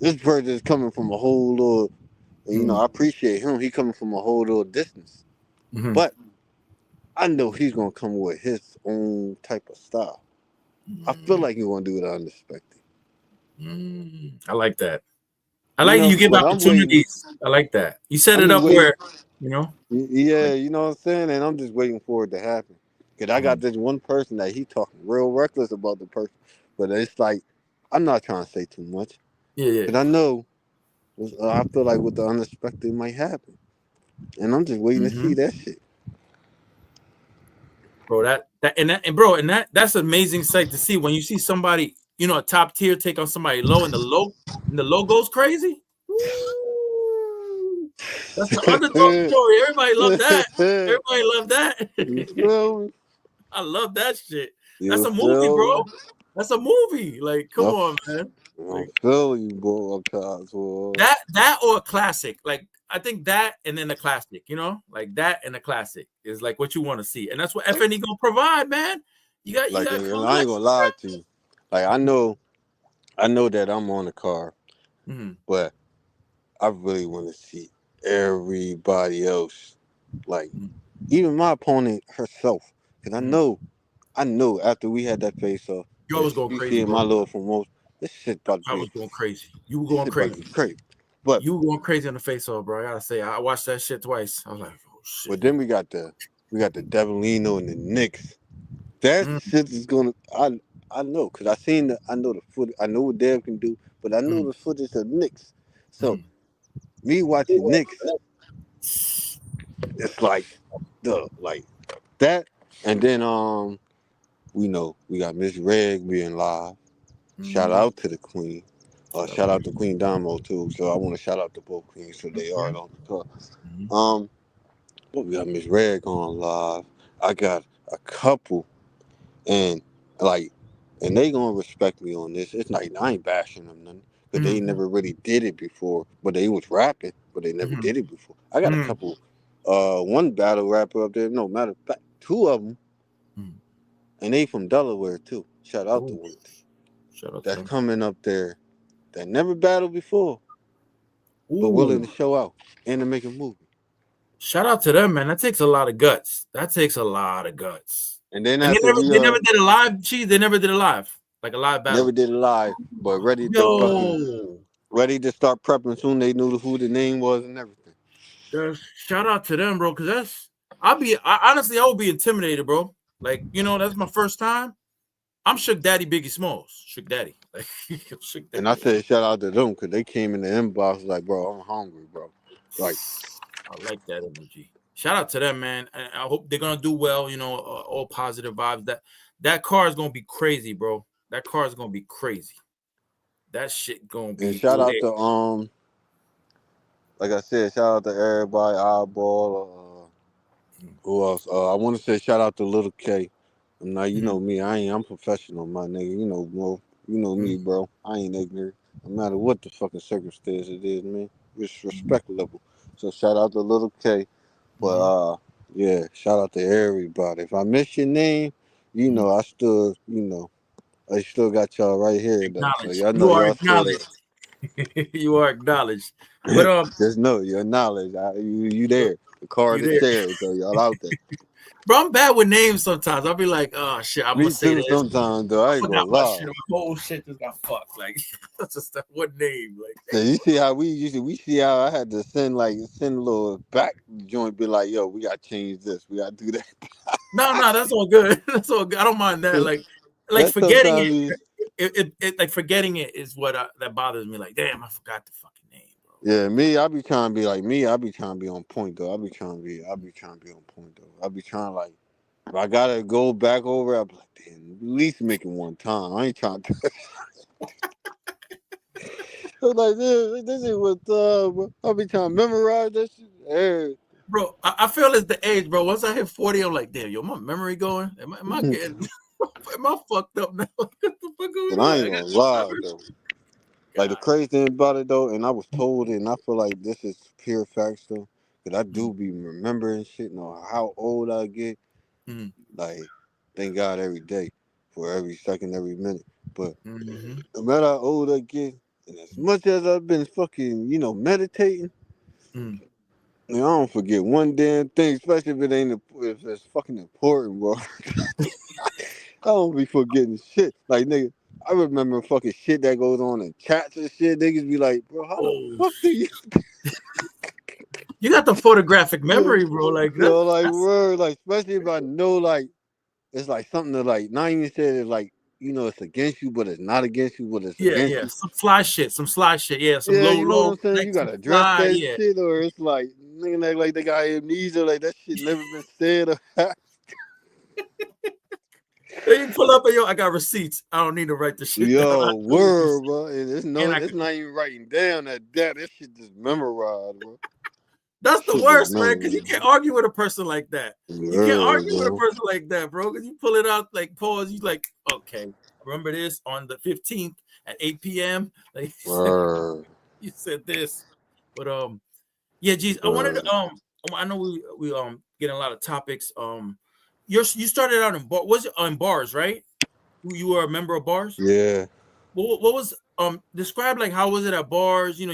This person is coming from a whole little. Mm. I appreciate him. He coming from a whole little distance, Mhm, but I know he's gonna come with his own type of style. I feel mm, like he's gonna do the unexpected. I like that. I like you give But I'm waiting. opportunities. I like that. You set I'm it just up waiting. where, you know, Yeah, like, you know what I'm saying? And I'm just waiting for it to happen. Cause I got mhm. this one person that he talking real reckless about the person. But it's like, I'm not trying to say too much. Yeah, yeah. Cause I know, I feel like what the unexpected might happen. And I'm just waiting to Hmm. see that shit. Bro, that's an amazing sight to see when you see somebody, a top tier take on somebody low, and the low goes crazy. Woo! That's the underdog story. Everybody love that. Everybody love You that. feel me? I love that shit. That's You a movie, bro. feel me? That's a movie. Like, come I, on, man. I Like feel you, boy. Cosmo. that or a classic. Like I think that and then a classic, like that and a classic is like what you want to see. And that's what FNE gonna provide, man. You Like, got and I ain't gonna collection, lie to you. Like, I know that I'm on the car, bro. Hmm. but I really want to see everybody else. Like, even my opponent herself. Because Hmm. I know after we had that face off, Yo, I that was going you crazy, see in my bro. little promotion, this shit about to I be, was going crazy. You were this going shit about to be crazy. crazy. But, You were going crazy on the face off, bro. I gotta say, I watched that shit twice. I was like, oh shit. but then we got the Devilino and the Knicks. That Mm, shit is gonna, I know, because I know the footage, I know what Dev can do, but I know mm, the footage of Knicks. So, mm. me watching Knicks, it's like that, and then we know we got Miss Reg being live. Shout Mm, out to the Queen. Shout out Shout to out to Queen Damo too. So I want to shout out to both queens so they are them. on the tour. Mhm. What we got Miss Red going live. I got a couple and like, and they gonna respect me on this. It's like I ain't bashing them nothing, but they Mhm. never really did it before. But they was rapping, but they never Mhm. did it before. I got a Mhm. couple. One battle rapper up there. No matter of fact, two of them, Mhm. and they from Delaware too. Shout out to Oh, one shout out to that's them. coming up there that never battled before, but willing Ooh, to show out and to make a movie. shout out to them, man. That takes a lot of guts. That takes a lot of guts. And then And after we they never did a live. Cheese. They never did a live, like a live never battle. did it live, but Yo, ready to start prepping soon. They knew who the name was and everything. shout out to them, bro. Because honestly, I would be intimidated, bro. Like, that's my first time. I'm Shook Daddy Biggie Smalls. Shook Daddy. Like, Shook And I Daddy. said shout out to them because they came in the inbox like, bro, I'm hungry, bro. Like, I like that energy. Shout out to them, man. I hope they're gonna do well. All positive vibes. That car is gonna be crazy, bro. That car is gonna be crazy. That shit gonna and be shout out lit. to like I said, shout out to everybody, Eyeball. Who else? I want to say shout out to Little K. Now you know Mhm. me, I'm professional, my nigga. You know, bro. You know me, Mhm. bro. I ain't ignorant. No matter what the fucking circumstance it is, man. It's respect level. So shout out to Little K. But Mhm. yeah, shout out to everybody. If I miss your name, Mhm. I still got y'all right here though. So Acknowledged. y'all know You are y'all still there. acknowledged. You are acknowledged. But Just know your knowledge. You there. The you card is there, shared, so y'all out there. bro. I'm bad with names sometimes. I'll be like, oh shit, I'm gonna Me say too. this. Sometimes though, I I ain't forgot gonna my lie. shit. My whole shit just got fucked. Like, that's just that one name. Like, So damn. you see how we see how I had to send a little back joint, be like, yo, we gotta change this, we gotta do that. No, that's all good. That's all good. I don't mind that. Like That forgetting sometimes it. is, Like forgetting it is what that bothers me. Like, damn, I forgot the fucking name, bro. Like, yeah, me, I be trying to be like me, I be trying to be on point though. I be trying to be on point though. I be trying like if I gotta go back over, I be like, damn, at least make it one time. I ain't trying to I'm like this is what bro. I be trying to memorize that shit. Hey. bro, I feel it's the age, bro. Once I hit 40, I'm like, damn, yo, my memory going. Am I getting? Am I fucked up now? What the fuck But going I on? ain't I got gonna lie memory. though. Like the God. crazy thing about it though, and I was told it, and I feel like this is pure facts though, because I Mm, do be remembering shit. No, how old I get, mm, like thank God every day, for every second, every minute. But mm-hmm, no matter how old I get, and as much as I've been fucking, meditating, mm. man, I don't forget one damn thing, especially if it's fucking important, bro. I don't be forgetting shit. Like nigga, I remember fucking shit that goes on in chats and shit. Niggas be like, bro, how the Oh, fuck do you you got the photographic yo, memory, bro. Like yo, like that's word, like especially if I know like it's like something to like not even say it's like it's against you, but it's not against you, but it's yeah, against yeah. you. Some fly shit. Yeah, some Yeah, low, you know what low, I'm saying? You like some gotta address fly. that Yeah. shit, or it's like nigga act like they got amnesia, like that shit never been said. Then you pull up and yo, I got receipts. I don't need to write the shit down. I Yo, know what you word, said. bro. And And I it's not even writing down that this shit just memorized, bro. That's the Shit just worst, man, because you memorized. can't argue with a person like that. You can't Word, argue with a bro. person like that, bro. Because you pull it out, like pause. You like, okay, remember this on the 15th at 8 p.m. Like Word, you said this, but yeah, geez, I wanted word. to I know we getting a lot of topics. You started out in was it on bars, right? You were a member of bars. Yeah. What was describe like how was it at bars? You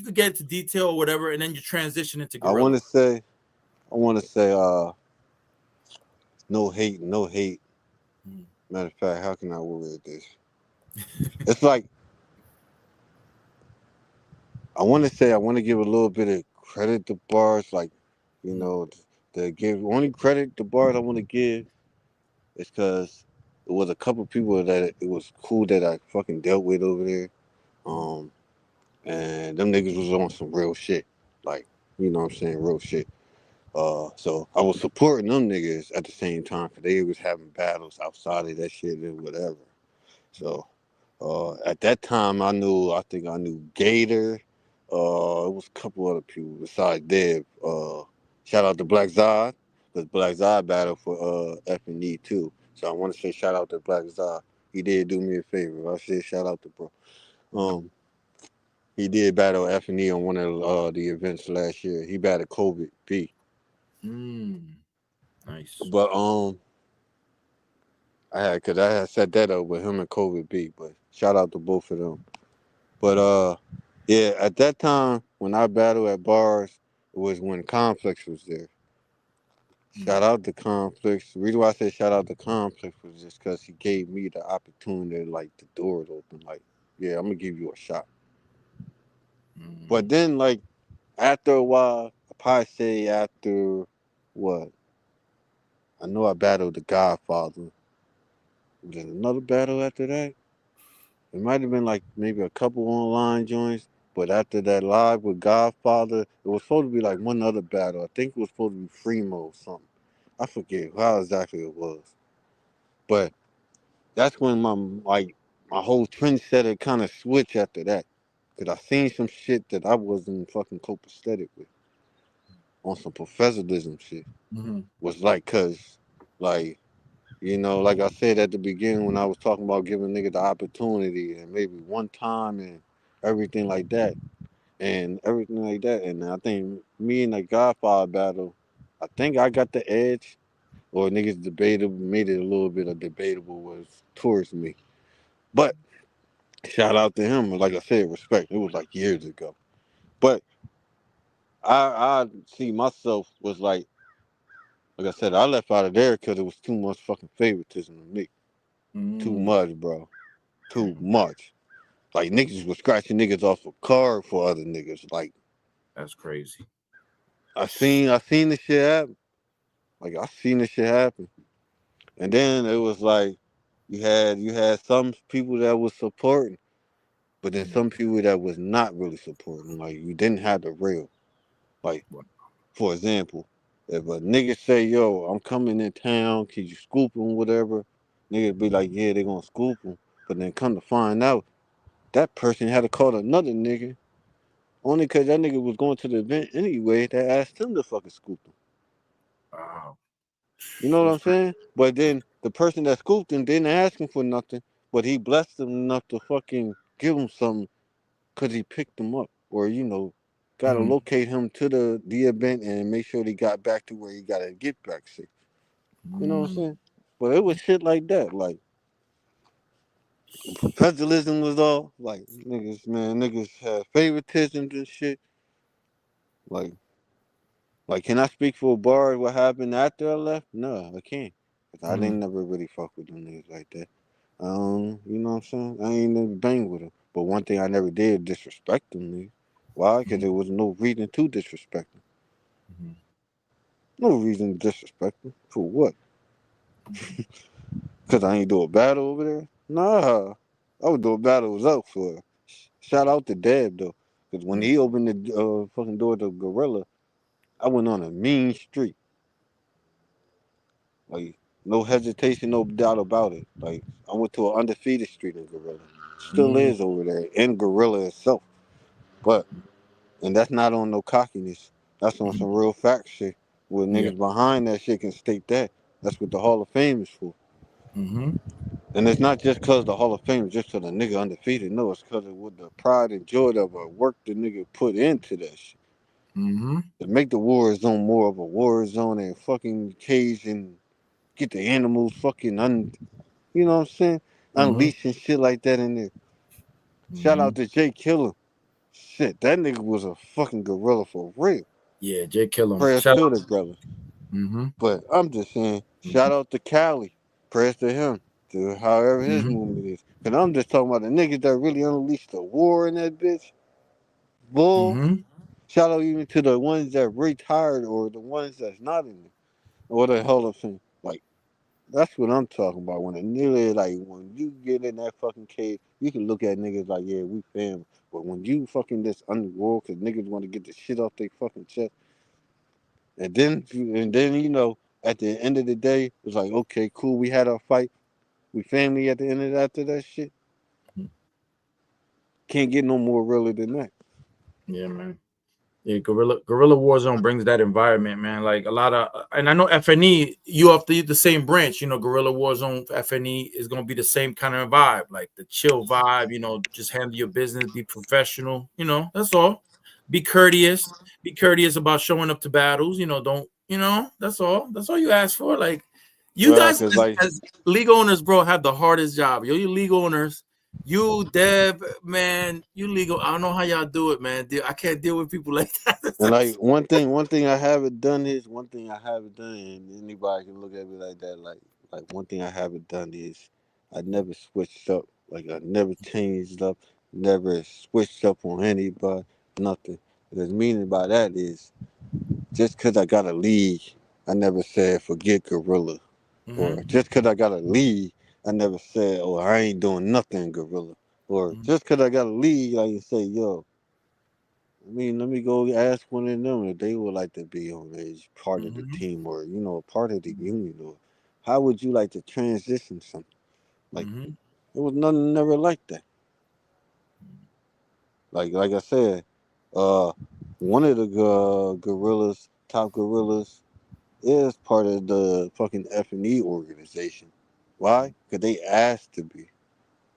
could get into detail or whatever, and then you transition into I want Gorilla. to say, I want to say, no hate, no hate. Mm, Matter of fact, how can I word this? It's like I want to give a little bit of credit to bars, like you mm, know, to give only credit to bars I want to give is because it was a couple people that it was cool that I fucking dealt with over there, mm, um, and them niggas was on some real shit, like you know what I'm saying, real shit. So I was supporting them niggas at the same time because they was having battles outside of that shit and whatever. So At that time, I think I knew Gator. It was a couple other people besides Deb. Shout out to Black Zod, because Black Zod battled for F&E too. So I want to say shout out to Black Zod. He did do me a favor. I said shout out to bro. Um, he did battle F&E on one of the events last year. He battled COVID B. Nice. But I had set that up with him and COVID B. But shout out to both of them. But yeah, at that time when I battled at bars, it was when Complex was there. Shout out to Complex. The reason why I say shout out to Complex was just because he gave me the opportunity, like the doors open. Like, yeah, I'm gonna give you a shot. But then, like after a while, I probably say after what? I know I battled the Godfather. Was there another battle after that? It might have been like maybe a couple online joints, but after that live with Godfather, it was supposed to be like one other battle. I think it was supposed to be Freemo or something. I forget how exactly it was. But that's when my whole trendsetter kind of switched after that. Cause I seen some shit that I wasn't fucking copacetic with on some professionalism shit. Was like, cause like, you know, like I said at the beginning when I was talking about giving niggas the opportunity and maybe one time and everything like that. And everything like that. And I think me and the Godfather battle, I think I got the edge, or niggas debatable made it a little bit of debatable was towards me. But shout out to him. Like I said, respect. It was like years ago. But I see myself was like I said, I left out of there because it was too much fucking favoritism to me. Too much, bro. Too much. Like niggas was scratching niggas off a card for other niggas. Like That's crazy. I seen this shit happen. Like I seen this shit happen. And then it was like you had some people that was supporting, but then some people that was not really supporting. Like you didn't have the real. Like for example, if a nigga say, "Yo, I'm coming in town, can you scoop him, whatever?" Nigga be like, "Yeah, they gonna scoop him," but then come to find out, that person had to call another nigga only because that nigga was going to the event anyway. That asked him to fucking scoop him. Wow. You know what That's I'm crazy. saying? But then the person that scooped him didn't ask him for nothing, but he blessed him enough to fucking give him something because he picked him up, or gotta locate him to the event and make sure he got back to where he gotta get back safe. You know what I'm saying? But it was shit like that. Like professionalism was all like niggas, man. Niggas had favoritism and shit. Like, can I speak for a bar? What happened after I left? No, I can't. 'Cause I didn't never really fuck with them niggas like that. You know what I'm saying? I ain't never bang with them. But one thing I never did disrespect them niggas. Why? Because there was no reason to disrespect them. No reason to disrespect them. For what? Because I ain't do a battle over there? Nah. I would do a battle was up for it. Shout out to Deb though. Because when he opened the fucking door to Gorilla, I went on a mean street. Like, no hesitation, no doubt about it. Like, I went to an undefeated street in Gorilla. Still is over there in Gorilla itself. But, and that's not on no cockiness. That's on some real fact shit. Where Yeah. niggas behind that shit can state that. That's what the Hall of Fame is for. Mm-hmm. And it's not just because the Hall of Fame is just because the nigga undefeated. No, it's because of what the pride and joy of the work the nigga put into that shit. Mm-hmm. To make the war zone more of a war zone and fucking cage and get the animals fucking you know what I'm saying? Mm-hmm. Unleashing shit like that in there. Shout Mm-hmm. out to Jay Killer. Shit, that nigga was a fucking gorilla for real. Yeah, Jay Killum. Prayers Shout to out. the brother. Mm-hmm. But I'm just saying, shout out to Cali. Prayers to him. To however his Mm-hmm. movement is. Cause I'm just talking about the niggas that really unleashed the war in that bitch. Bull. Mm-hmm. Shout out even to the ones that retired or the ones that's not in it. Or the Hall of Fame. Like, that's what I'm talking about. When a nigga, like, when you get in that fucking cage, you can look at niggas like, yeah, we family. But when you fucking this underworld, cause niggas want to get the shit off their fucking chest, and then at the end of the day, it's like, okay, cool, we had our fight, we family at the end of after that shit. Can't get no more realer than that. Yeah, man. Yeah, Gorilla Warzone brings that environment, man. Like a lot of, and I know FNE, you have to use the same branch. You know, Gorilla Warzone FNE is gonna be the same kind of vibe, like the chill vibe. You know, just handle your business, be professional. You know, that's all. Be courteous. Be courteous about showing up to battles. You know, don't. You know, that's all. That's all you ask for. Like, you Well, guys cause like as league owners, bro, have the hardest job. Yo, you league owners. You, Dev, man, you legal. I don't know how y'all do it, man. I can't deal with people like and that. like one thing I haven't done is one thing I haven't done, and anybody can look at me like that. Like one thing I haven't done is I never switched up. Like I never changed up, never switched up on anybody, nothing. Because meaning by that is just because I got a lead, I never said forget Gorilla. Or Mm-hmm. just because I got a lead, I never said, oh, I ain't doing nothing Gorilla. Or just because I got a lead, I can say, yo, I mean, let me go ask one of them if they would like to be on as part of the Mm-hmm. team or, part of the union. Or how would you like to transition something? Like, Mm-hmm. it was nothing never like that. Like I said, uh, one of the gorillas, top gorillas, is part of the fucking F&E organization. Why? Because they asked to be.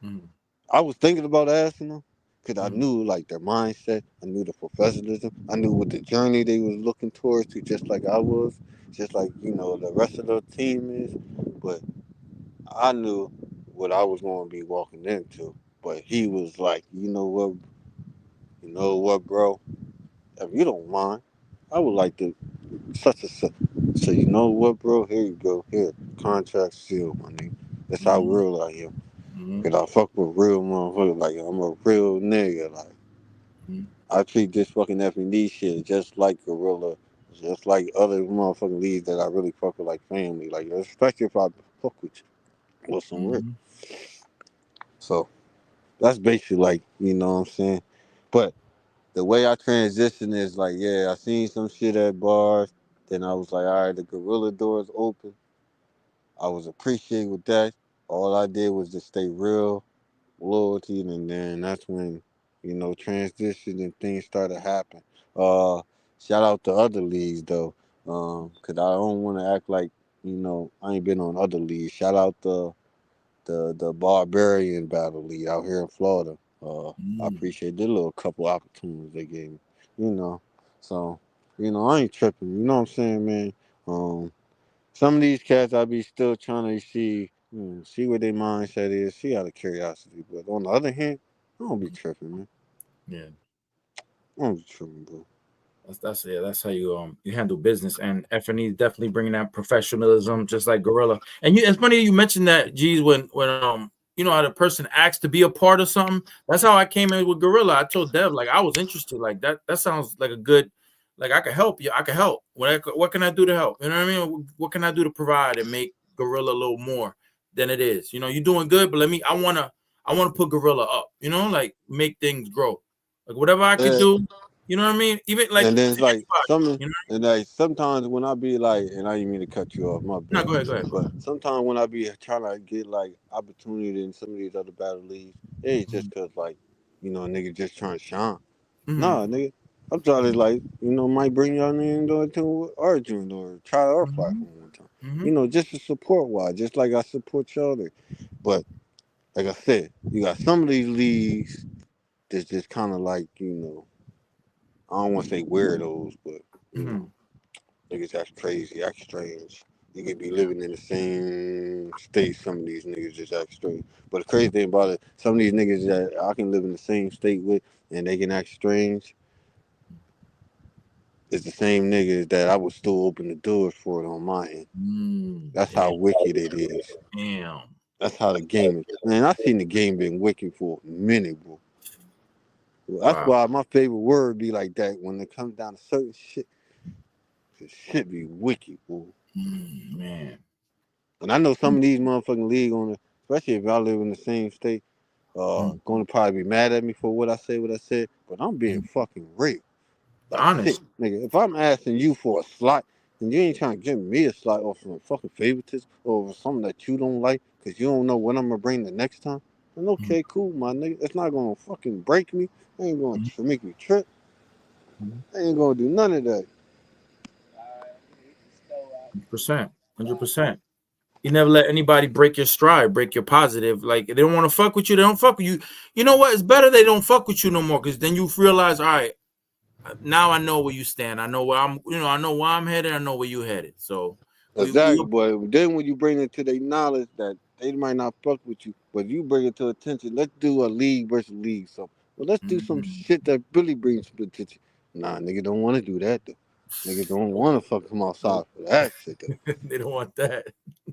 Mm-hmm. I was thinking about asking them because I Mm-hmm. knew like their mindset. I knew the professionalism. I knew what the journey they was looking towards to, just like I was, just like the rest of the team is. But I knew what I was going to be walking into. But he was like, you know what, bro? If you don't mind, I would like to such and such. So you know what, bro? Here you go. Here, contract sealed, my nigga. That's how Mm-hmm. real I am. Mm-hmm. Cause I fuck with real motherfuckers. Like I'm a real nigga. Like I treat this fucking F&D shit just like Gorilla, just like other motherfucking leads that I really fuck with like family. Like especially if I fuck with you or some real. Mm-hmm. So that's basically like what I'm saying. But the way I transition is like, yeah, I seen some shit at bars. Then I was like, all right, the Gorilla door is open. I was appreciative with that. All I did was just stay real, loyalty, and then that's when, transition and things started happening. Shout out to other leagues though, cause I don't want to act like I ain't been on other leagues. Shout out the Barbarian Battle League out here in Florida. I Mm-hmm. appreciate the little couple opportunities they gave me. You know, so I ain't tripping. You know what I'm saying, man? Um, some of these cats I be still trying to see what their mindset is, see out of curiosity. But on the other hand, I don't be tripping, man. Yeah. I don't be tripping, bro. That's yeah. That's how you handle business, and F&E is definitely bringing that professionalism, just like Gorilla. And it's funny you mentioned that, Geeze, when how the person asked to be a part of something. That's how I came in with Gorilla. I told Dev like I was interested. Like that. That sounds like a good. Like I could help you. I could help. What can I do to help? You know what I mean? What can I do to provide and make Gorilla a little more than it is? You're doing good, but I wanna put Gorilla up. Like make things grow. Like whatever I could Uh, do. You know what I mean? Even like and then it's to like anybody. some, You know? and like sometimes when I be like, and I didn't mean to cut you off, my No, bad. go ahead, go ahead, go ahead. But sometimes when I be trying to get like opportunity in some of these other battle leagues, it ain't just cause like, a nigga just trying to shine. Mm-hmm. Nah, nigga. I'm trying to like, might bring y'all in to Arjun or try our Mm-hmm. platform one time. Mm-hmm. Just to support why, just like I support y'all there. But like I said, you got some of these leagues that's just kind of like, I don't want to say weirdos, but Mm-hmm. niggas that's crazy, act strange. You could be Yeah. living in the same state. Some of these niggas just act strange. But the crazy thing about it, some of these niggas that I can live in the same state with and they can act strange, it's the same niggas that I would still open the doors for it on my end. That's how Damn. wicked it is. Damn. That's how the game is. Man, I seen the game been wicked for a minute, bro. That's Wow. why my favorite word be like that when it comes down to certain shit. 'Cause shit be wicked, bro. Man. And I know some of these motherfucking league owners, especially if y'all live in the same state, gonna probably be mad at me for what I said, but I'm being Mm-hmm. fucking real. Like shit, Honest. nigga. If I'm asking you for a slot and you ain't trying to give me a slot off some fucking favoritism or something that you don't like, cause you don't know what I'm gonna bring the next time. And okay, cool, my nigga. It's not gonna fucking break me. It ain't gonna make me trip. I ain't gonna do none of that. 100%, 100%. You never let anybody break your stride, break your positive. Like they don't want to fuck with you, they don't fuck with you. You know what? It's better they don't fuck with you no more, because then you realize, all right, now I know where you stand. I know where I'm. I know where I'm headed. I know where you headed. So we Exactly, but then when you bring it to their knowledge that they might not fuck with you, but you bring it to attention. Let's do a league versus league. So, well, let's do some shit that really brings some attention. Nah, nigga don't want to do that though. Nigga don't want to fuck him outside nope. for that shit though. They don't want that.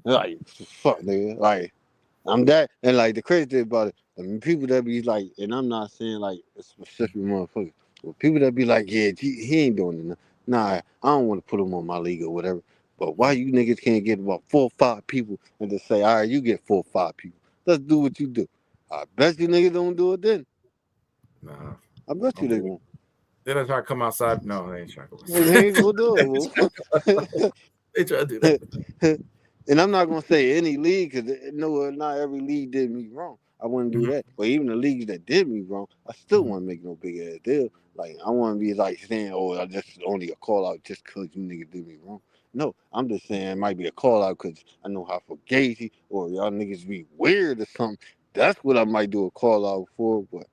Like, fuck, nigga. Like, I'm that, and like the crazy thing about it, I mean, people that be like, and I'm not saying like a specific motherfucker, but people that be like, yeah, he ain't doing it. Nah, I don't want to put him on my league or whatever. But why you niggas can't get about 4 or 5 people and just say, all right, you get 4 or 5 people. Let's do what you do. I bet you niggas don't do it then. Nah, I bet you don't they do it. won't. They don't try to come outside. No, they ain't trying to come They outside. ain't gonna do it. They try to do that. And I'm not gonna say any league because no, not every league did me wrong. I wouldn't do Mhm, that. But even the leagues that did me wrong, I still mhm, want to make no big ass deal. Like I want to be like saying, "Oh, I just only a call out just because you niggas did me wrong." No, I'm just saying it might be a call out because I know how fugazi or y'all niggas be weird or something. That's what I might do a call out for. But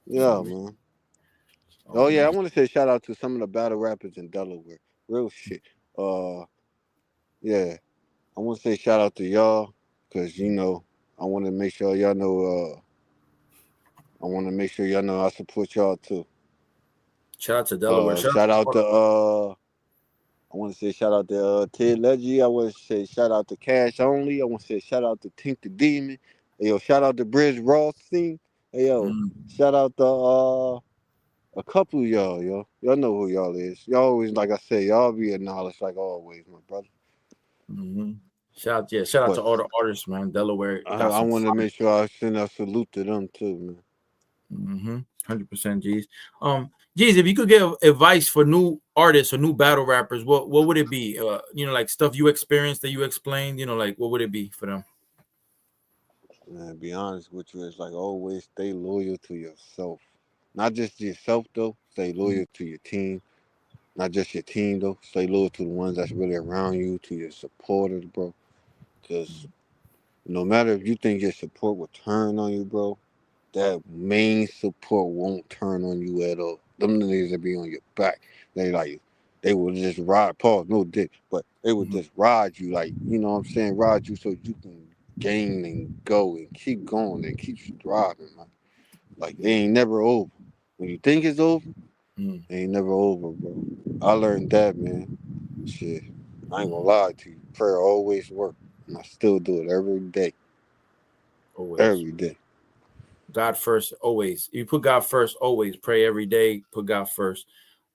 yeah, mhm. man. Oh Oh yeah, I man, want to say shout out to some of the battle rappers in Delaware. Real shit. Yeah. I want to say shout out to y'all because I want to make sure y'all know. I want to make sure y'all know I support y'all too. shout out to Delaware. Shout out Shout to out to. Florida. I want to say shout out to Ted Leggy. I want to say shout out to Cash Only. I want to say shout out to Tink the Demon. Hey, yo, shout out to Bridge Rothstein. Hey yo, Mm, shout out to a couple of y'all, yo. Y'all know who y'all is. Y'all always, like I said, y'all be acknowledged like always, my brother. mhm. Shout out to But all the artists, man. Delaware got I some want to fire. make sure I send a salute to them too, man. 100%, G's. G's, if you could give advice for new artists or new battle rappers, what would it be? Like stuff you experienced that you explained. Like what would it be for them? Man, be honest with you, it's like always stay loyal to yourself. Not just yourself though. Stay loyal to your team. Not just your team though. Stay loyal to the ones that's really around you, to your supporters, bro. Cause no matter if you think your support will turn on you, bro, that main support won't turn on you at all. Them niggas that be on your back. They will just ride, pause, no dick, but they would Mhm, just ride you, like, you know what I'm saying, ride you so you can gain and go and keep going and keep striving, man. Like, it ain't never over. When you think it's over, mhm, it ain't never over, bro. I learned that, man. Shit, I ain't gonna mhm. lie to you. Prayer always worked, and I still do it every day, Always. every day. God first, always. You put God first, always. Pray every day, put God first.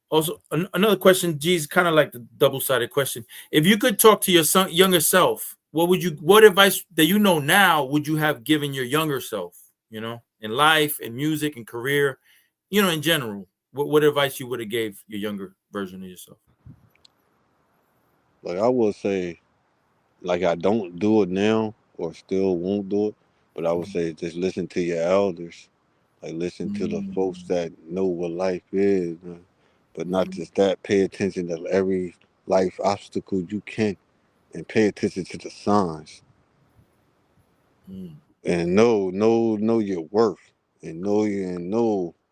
Also, another question, G's kind of like the double-sided question. If you could talk to your younger self, what advice that you know now would you have given your younger self, in life, in music, in career, in general? What advice you would have gave your younger version of yourself? Like, I will say, like I don't do it now or still won't do it, but I would say just listen to your elders. Like listen to the folks Mm, that know what life is, man. But not mm, just that, pay attention to every life obstacle you can and pay attention to the signs. mm, And know your worth and know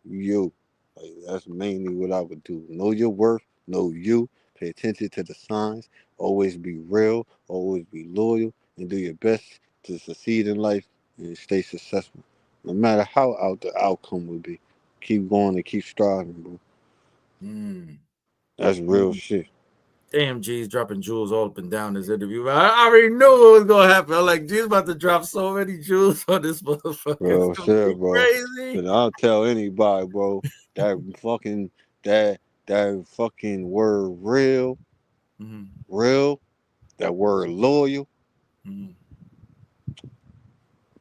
you. Like that's mainly what I would do. Know your worth, know you, pay attention to the signs, always be real, always be loyal, and do your best to succeed in life and stay successful. No matter how out the outcome would be. Keep going and keep striving, bro. mm, That's real mm. shit. Damn, G's dropping jewels all up and down this interview. I already knew what was gonna happen. I'm like, G's about to drop so many jewels on this motherfucker. It's Real gonna be shit, bro. crazy. Cause I'll tell anybody, bro, that fucking that fucking word Mm-hmm. real, that word loyal, Mm-hmm.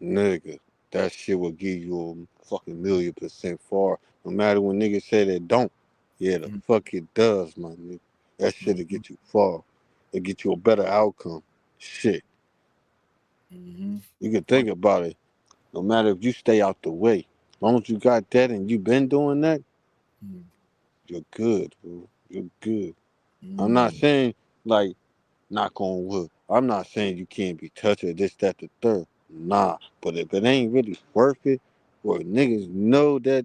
nigga, that shit will give you a fucking 1,000,000% far. No matter when niggas say they don't. Yeah, the fuck it does, my nigga. That shit'll Mm-hmm. get you far. It'll get you a better outcome. Shit. Mm-hmm. You can think about it. No matter if you stay out the way, as long as you got that and you been doing that, Mm. you're good, bro. You're good. I'm not Mm. saying like knock on wood. I'm not saying you can't be touched or this, that, the third. Nah, but if it ain't really worth it, or niggas know that,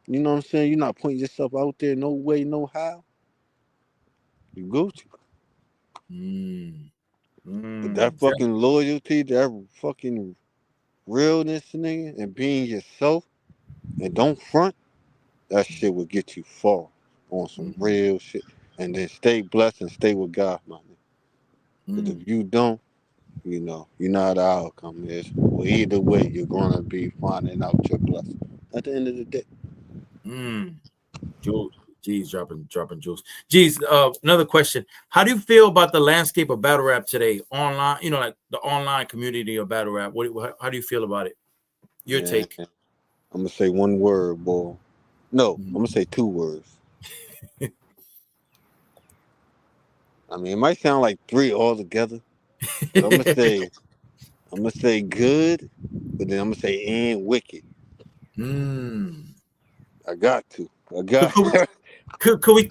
you know what I'm saying, you're not putting yourself out there no way, no how, you Gucci. Mm. But that Mm. fucking loyalty, that fucking realness, nigga, and being yourself and don't front, that shit will get you far on some Mm. real shit. And then stay blessed and stay with God, man. Because Mm. if you don't, you know how the outcome is. Well, either way, you're gonna be finding out your blessing at the end of the day. Mm. Jules, geez, dropping jewels. Geez, another question. How do you feel about the landscape of battle rap today? Online, like the online community of battle rap. How do you feel about it? Your Man, take. I'm gonna say one word, boy. No, I'm Mm. gonna say two words. I mean, it might sound like three altogether, but I'm gonna say good, but then I'm gonna say and wicked. Mm. I got to. I Could, got could we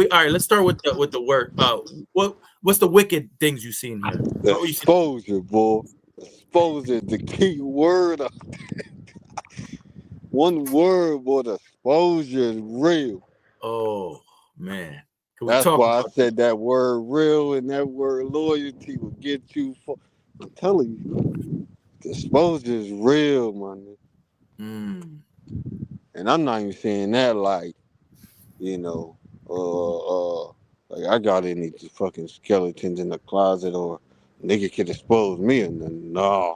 all right, let's start with the word. What's the wicked things you've seen here? What you see? exposure, boy. Exposure is the key word. One word, boy. The exposure is real. Oh man. Can we That's talk why I about that? said that word real and that word loyalty will get you. I'm telling you, the exposure is real, man. Mm. And I'm not even saying that like, you know, like I got any fucking skeletons in the closet or nigga could expose me and then nah,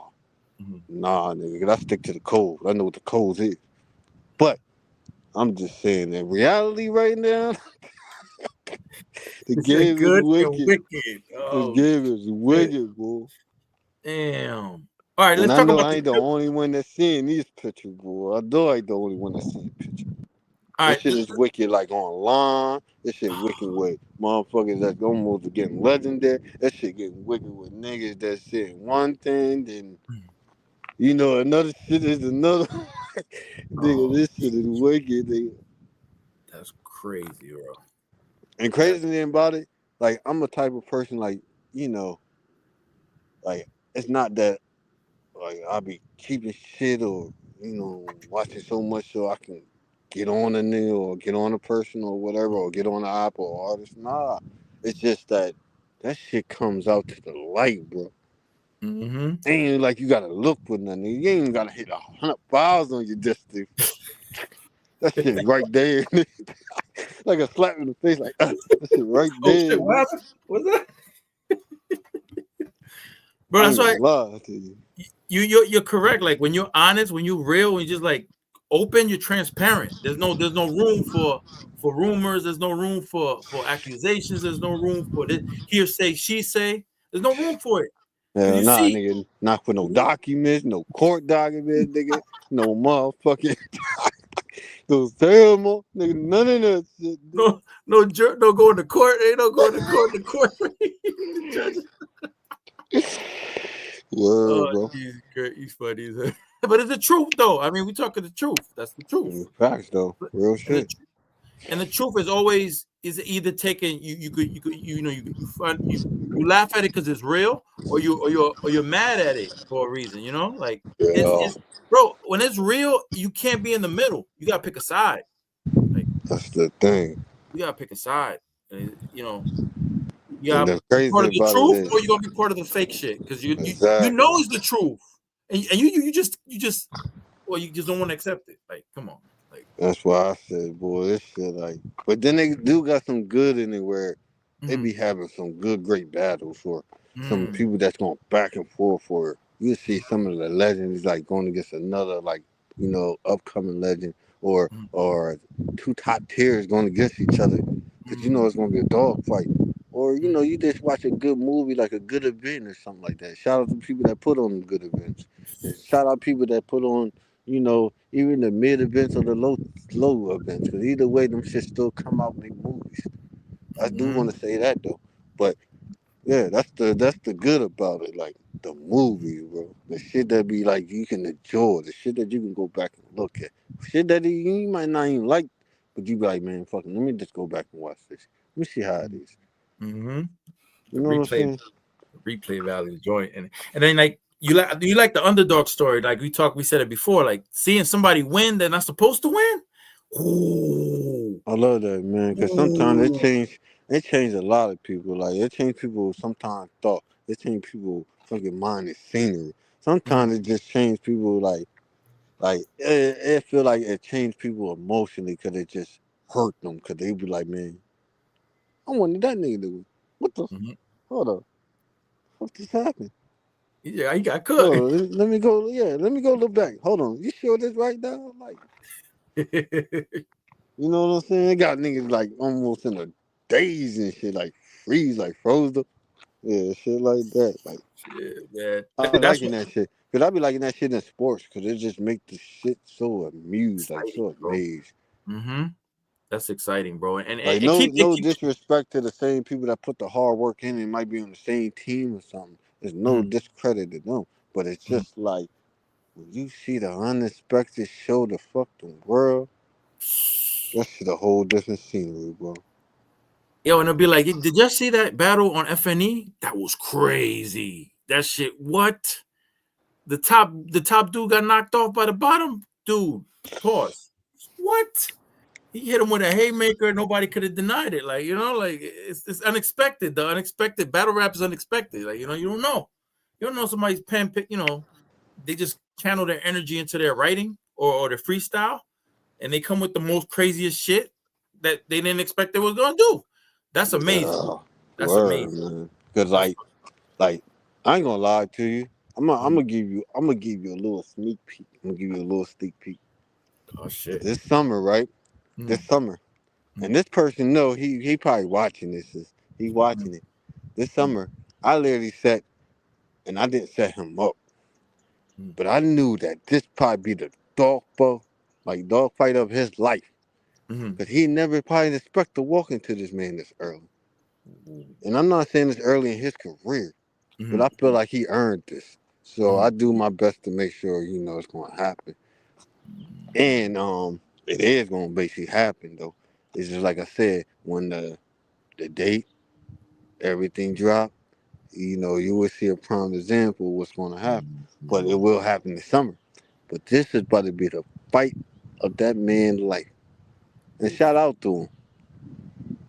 Mhm. nah, nigga, 'cause I stick to the code. I know what the code is. But I'm just saying that reality right now, the You said game is good and wicked. wicked. The Oh game is shit. wicked, boy. Damn. All right, And let's I talk know about I the ain't the truth. only one that's seeing these pictures, boy. I know I ain't the only one that's seeing pictures. All This right. shit is wicked like online. This shit wicked with motherfuckers that's almost getting legendary. That shit getting wicked with niggas that's saying one thing, then another shit is another. Nigga, Oh, this shit is wicked, nigga. that's crazy, bro. And That's crazy thing about it, like I'm a type of person like, you know, like it's not that like I be keeping shit or watching so much so I can get on a nigga or get on a person or whatever or get on the app or artist. Nah, it's just that shit comes out to the light, bro. mm-hmm. Ain't like you gotta look for nothing. You ain't even gotta hit 100 miles on your distance. That shit right there, like a slap in the face. Like that shit right Oh shit, there, what nigga. happened? What's that? Bro, I that's ain't why gonna lie to you. you're correct. Like when you're honest, when you're real, when you just like open, you're transparent. There's no room for rumors. There's no room for accusations. There's no room for this hearsay, she say. There's no room for it because Hell you nah, see, nigga. Not for no documents, no court documents, nigga. No motherfucking no ceremony, nigga. None of that shit, nigga. no going to court. They don't go to court. The court, the judge. Word, Oh, bro. he's great. He's funny. But it's the truth, though. I mean, we talking the truth. That's the truth. Facts though, real And the shit. and the truth is always is either taken you laugh at it because it's real, or you're mad at it for a reason. Like Yeah, it's bro. When it's real, you can't be in the middle. You gotta pick a side. Like that's the thing. you gotta pick a side. You know, you And gotta the be part crazy of the about it truth, is, or you gonna be part of the fake shit because you know exactly. it's the truth, and you just well you just don't want to accept it. Like come on, like. That's why I said, boy, this shit like. But then they do got some good in it where they Mm-hmm. be having some good, great battles for some Mm, people that's going back and forth for. You see some of the legends like going against another like upcoming legend mm, or two top tiers going against each other because mm, it's gonna be a dog fight. Or mm, you just watch a good movie like a good event or something like that. Shout out to people that put on good events. And shout out people that put on even the mid events or the low events. Because either way, them shit still come out and make movies. I do mm-hmm. want to say that though. But yeah, that's the good about it. Like the movies, bro. The shit that be like you can enjoy, the shit that you can go back and look at, shit that you might not even like, but you be like, man, fuck it, let me just go back and watch this. Let me see how it is. Mm-hmm. You The know what I'm replay, saying? replay value joint, and then like you like the underdog story. Like we said it before. Like seeing somebody win they're not supposed to win. Ooh, I love that, man, because sometimes ooh. it changed a lot of people. Like it changed people sometimes thought. It changed people fucking mind and scenery. Mm, Sometimes it just changed people like it feel like it changed people emotionally because it just hurt them because they be like, man, I wanted that nigga to win. What the? mhm. Hold up. What just happened? Yeah, he got Hold cooked. on. Let me go. Yeah, let me go look back. Hold on. You sure this right now? Like, you know what I'm saying? It got niggas like almost in a daze and shit, like freeze, like froze up. Yeah, shit like that. Like, Shit, man. I be That's liking what that shit. Cause I be liking that shit in sports. Cause it just make the shit so amused, like exciting, so bro. amazed. Mm-hmm. That's exciting, bro. And Like it no keeps. disrespect to the same people that put the hard work in and might be on the same team or something. There's no Mhm, discredit to them. But it's mhm. just like when you see the unexpected show the fucking world, that's shit a whole different scenery, bro. Yo, and it'll be like, did you see that battle on FNE? That was crazy. That shit. What? The top dude got knocked off by the bottom dude. Pause. What? He hit him with a haymaker. Nobody could have denied it. Like, like it's unexpected. The unexpected battle rap is unexpected. Like, you don't know. You don't know somebody's pen pick, they just channel their energy into their writing or their freestyle, and they come with the most craziest shit that they didn't expect they was gonna do. That's amazing. Yeah, That's word, amazing. man. Cause That's like I ain't gonna lie to you. I'm mm, gonna give you a little sneak peek. I'm gonna give you a little sneak peek. oh But shit. this summer, right? This Mm, summer, mm, and this person know he probably watching this. He mm, watching it. This mm, summer, I literally set and I didn't set him up, mm, but I knew that this probably be the dog fight of his life. mm, Cause he never probably expect to walk into this man this early. mm, And I'm not saying this early in his career, but I mm, feel like he earned this. So mm, I do my best to make sure it's gonna happen. And it is gonna basically happen though. It's just like I said, when the date, everything drop, you will see a prime example of what's gonna happen. But it mm, will happen this summer. But this is about to be the fight of that man's life. And oof. shout out to him.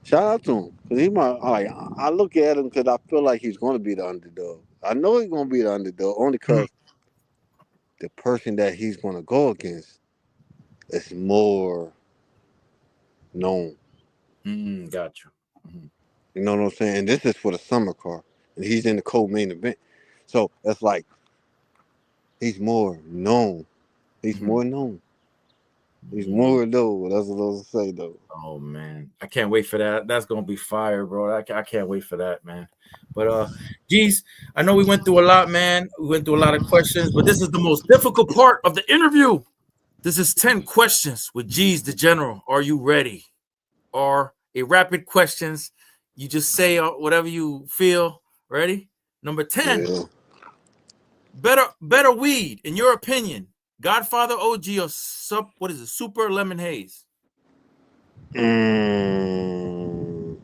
Shout out to him. Cause he might like I look at him because I feel like he's gonna be the underdog. I know he's gonna be the underdog only Mm, because the person that he's gonna go against is more known. got you. Mhm, You know what I'm saying? And this is for the summer car. And he's in the co-main event. So it's like he's more known. He's mhm, more known. He's mm. more known. That's what I was say though. Oh man, I can't wait for that. That's gonna be fire, bro. I can't wait for that, man. But geez, I know we went through a lot, man. We went through a lot of questions, but this is the most difficult part of the interview. This is 10 questions with Geeze the General. Are you ready? Or a rapid questions. You just say whatever you feel. Ready? Number 10. Yeah. Better weed, in your opinion. Godfather OG or what is it? Super Lemon Haze. Mm,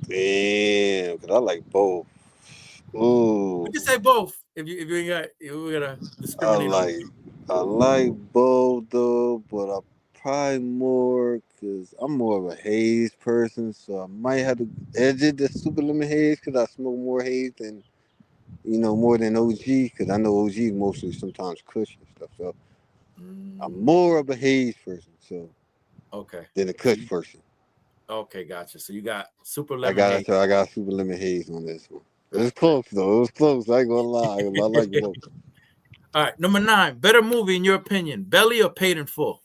damn, cause I like both. We Ooh. can say both if we gotta I discriminate on. like I like both though, but I probably more because I'm more of a haze person, so I might have to edge it to super lemon haze because I smoke more haze than more than OG because I know OG is mostly sometimes Kush and stuff. So I'm Mm, more of a haze person, so okay. than a So Kush person. okay, gotcha. So you got Super I Lemon got Haze. so I got super lemon haze on this one. It was Okay. close though. It was close. I ain't gonna lie. I like both. All right. Number 9. Better movie in your opinion. Belly or Paid in Full?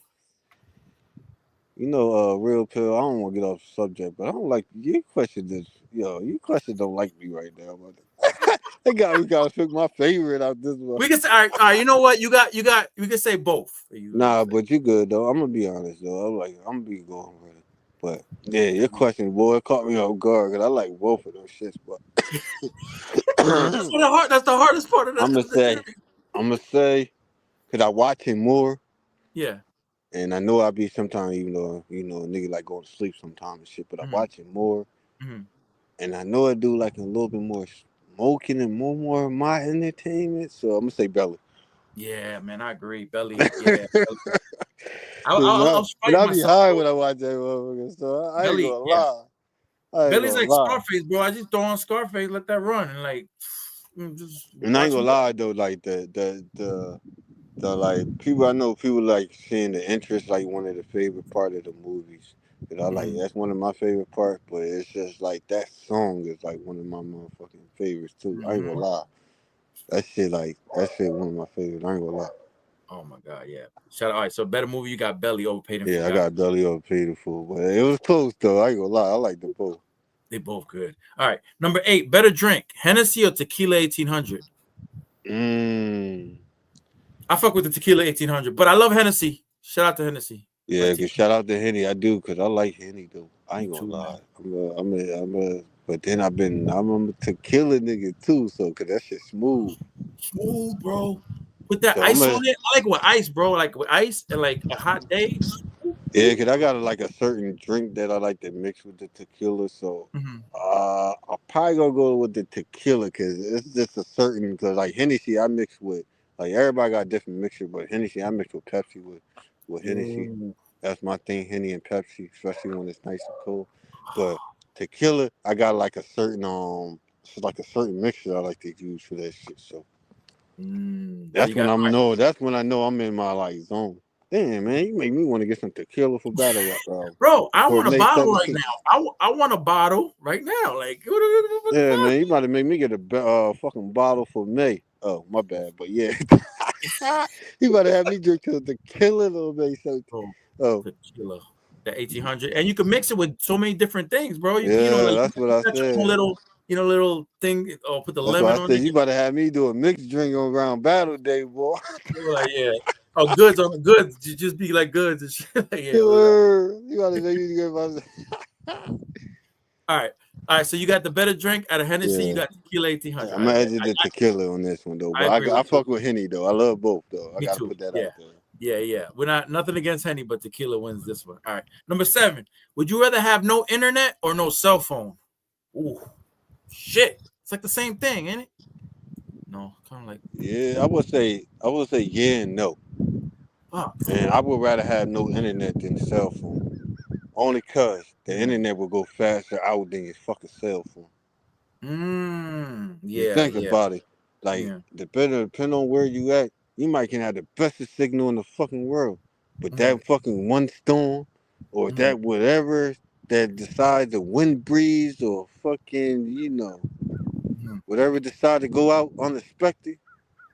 Real pill. I don't want to get off the subject, but I don't like you question this. You question don't like me right now, but we gotta pick my favorite out this one. We can say, all right, you know what? We can say both. You Nah, say. but you good though. I'm gonna be honest though. I'm gonna be going with it. But yeah, your question, boy, caught me off guard because I like both of those shits. But That's the hardest part of I'm gonna the say, journey. because I watch him more, Yeah. and I know I be sometimes, even though a nigga like going to sleep sometimes and shit, but I Mm-hmm. watch him more, Mm-hmm. and I know I do like a little bit more smoking and more of my entertainment. So I'm gonna say Belly. Yeah, man, I agree. Belly, yeah. Belly. I Cause was but fighting I be myself, high bro. when I watch that motherfucker, so I ain't Belly, gonna yeah. lie. I ain't Belly's gonna like lie. Scarface, bro. I just throw on Scarface, let that run, and like just And I ain't watch him gonna go. lie though, like the like people I know people like seeing the interest like one of the favorite part of the movies. Cause I like Mm-hmm. that's one of my favorite parts, but it's just like that song is like one of my motherfucking favorites too. I ain't gonna Mm-hmm. lie. That shit one of my favorites. I ain't gonna lie. Oh my god, yeah. Shout out. All right, so better movie. You got Belly, Overpaid and Yeah, I Forgot. got Belly Up Paid in Full, but it was close though. I ain't gonna lie. I like the both. They both good. All right, number 8. Better drink: Hennessy or Tequila 1800. Mmm. I fuck with the Tequila 1800, but I love Hennessy. Shout out to Hennessy. Yeah, cause 19. shout out to Henny. I do, cause I like Henny though. I Me ain't gonna too, lie. man. But then I'm a tequila nigga too. So, cause that shit smooth. Smooth, bro. Put that So I'm ice a on it. I like with ice, bro. Like with ice and like a hot day. Yeah, cause I got like a certain drink that I like to mix with the tequila. So, Mm-hmm. I'll probably gonna go with the tequila, cause it's just a certain. Cause like Hennessy, I mix with like everybody got different mixture, but Hennessy I mix with Pepsi with Hennessy. Ooh. That's my thing, Henny and Pepsi, especially when it's nice and cold. But tequila, I got like a certain it's like a certain mixture I like to use for that shit. So So you got that's when I know I'm in my like zone. Damn man, you make me want to get some tequila for battle rap, bro, I for want a May bottle right 17th. now. I want a bottle right now. Like, what the Yeah, fuck? man, you about to make me get a fucking bottle for May. Oh, my bad, but yeah, you about to have me drink the tequila little May 17th. Bro, Oh, tequila, the 1800, and you can mix it with so many different things, bro. yeah, Like that's what you I got your own said. little, little thing, or put the That's why I lemon on said it. you about to have me do a mixed drink on around Battle Day, boy. They were like, yeah. Oh, goods on the goods. You just be like goods and shit. Yeah. You about to make me get my All right. All right. So you got the better drink out of Hennessy. You yeah. got tequila 1800. I'm I gonna bet. edit the tequila on this one though, I but agree I with you. fuck with Henny though. I love both though. I Me gotta too. put that Yeah. out there. Yeah. Yeah. We're not nothing against Henny, but tequila wins this one. All right. Number 7. Would you rather have no internet or no cell phone? Ooh, shit. It's like the same thing, ain't it? No, kind of like Yeah, I would say yeah and no. fuck. And I would rather have no internet than cell phone. Only cause the internet will go faster out than your fucking cell phone. You Yeah. think Yeah. about it. Like, Yeah. depending on where you at, you might can have the bestest signal in the fucking world. But Mm-hmm. that fucking one storm or Mm-hmm. that whatever that decides the wind breeze or fucking, Mm-hmm. whatever decide to go out unexpected,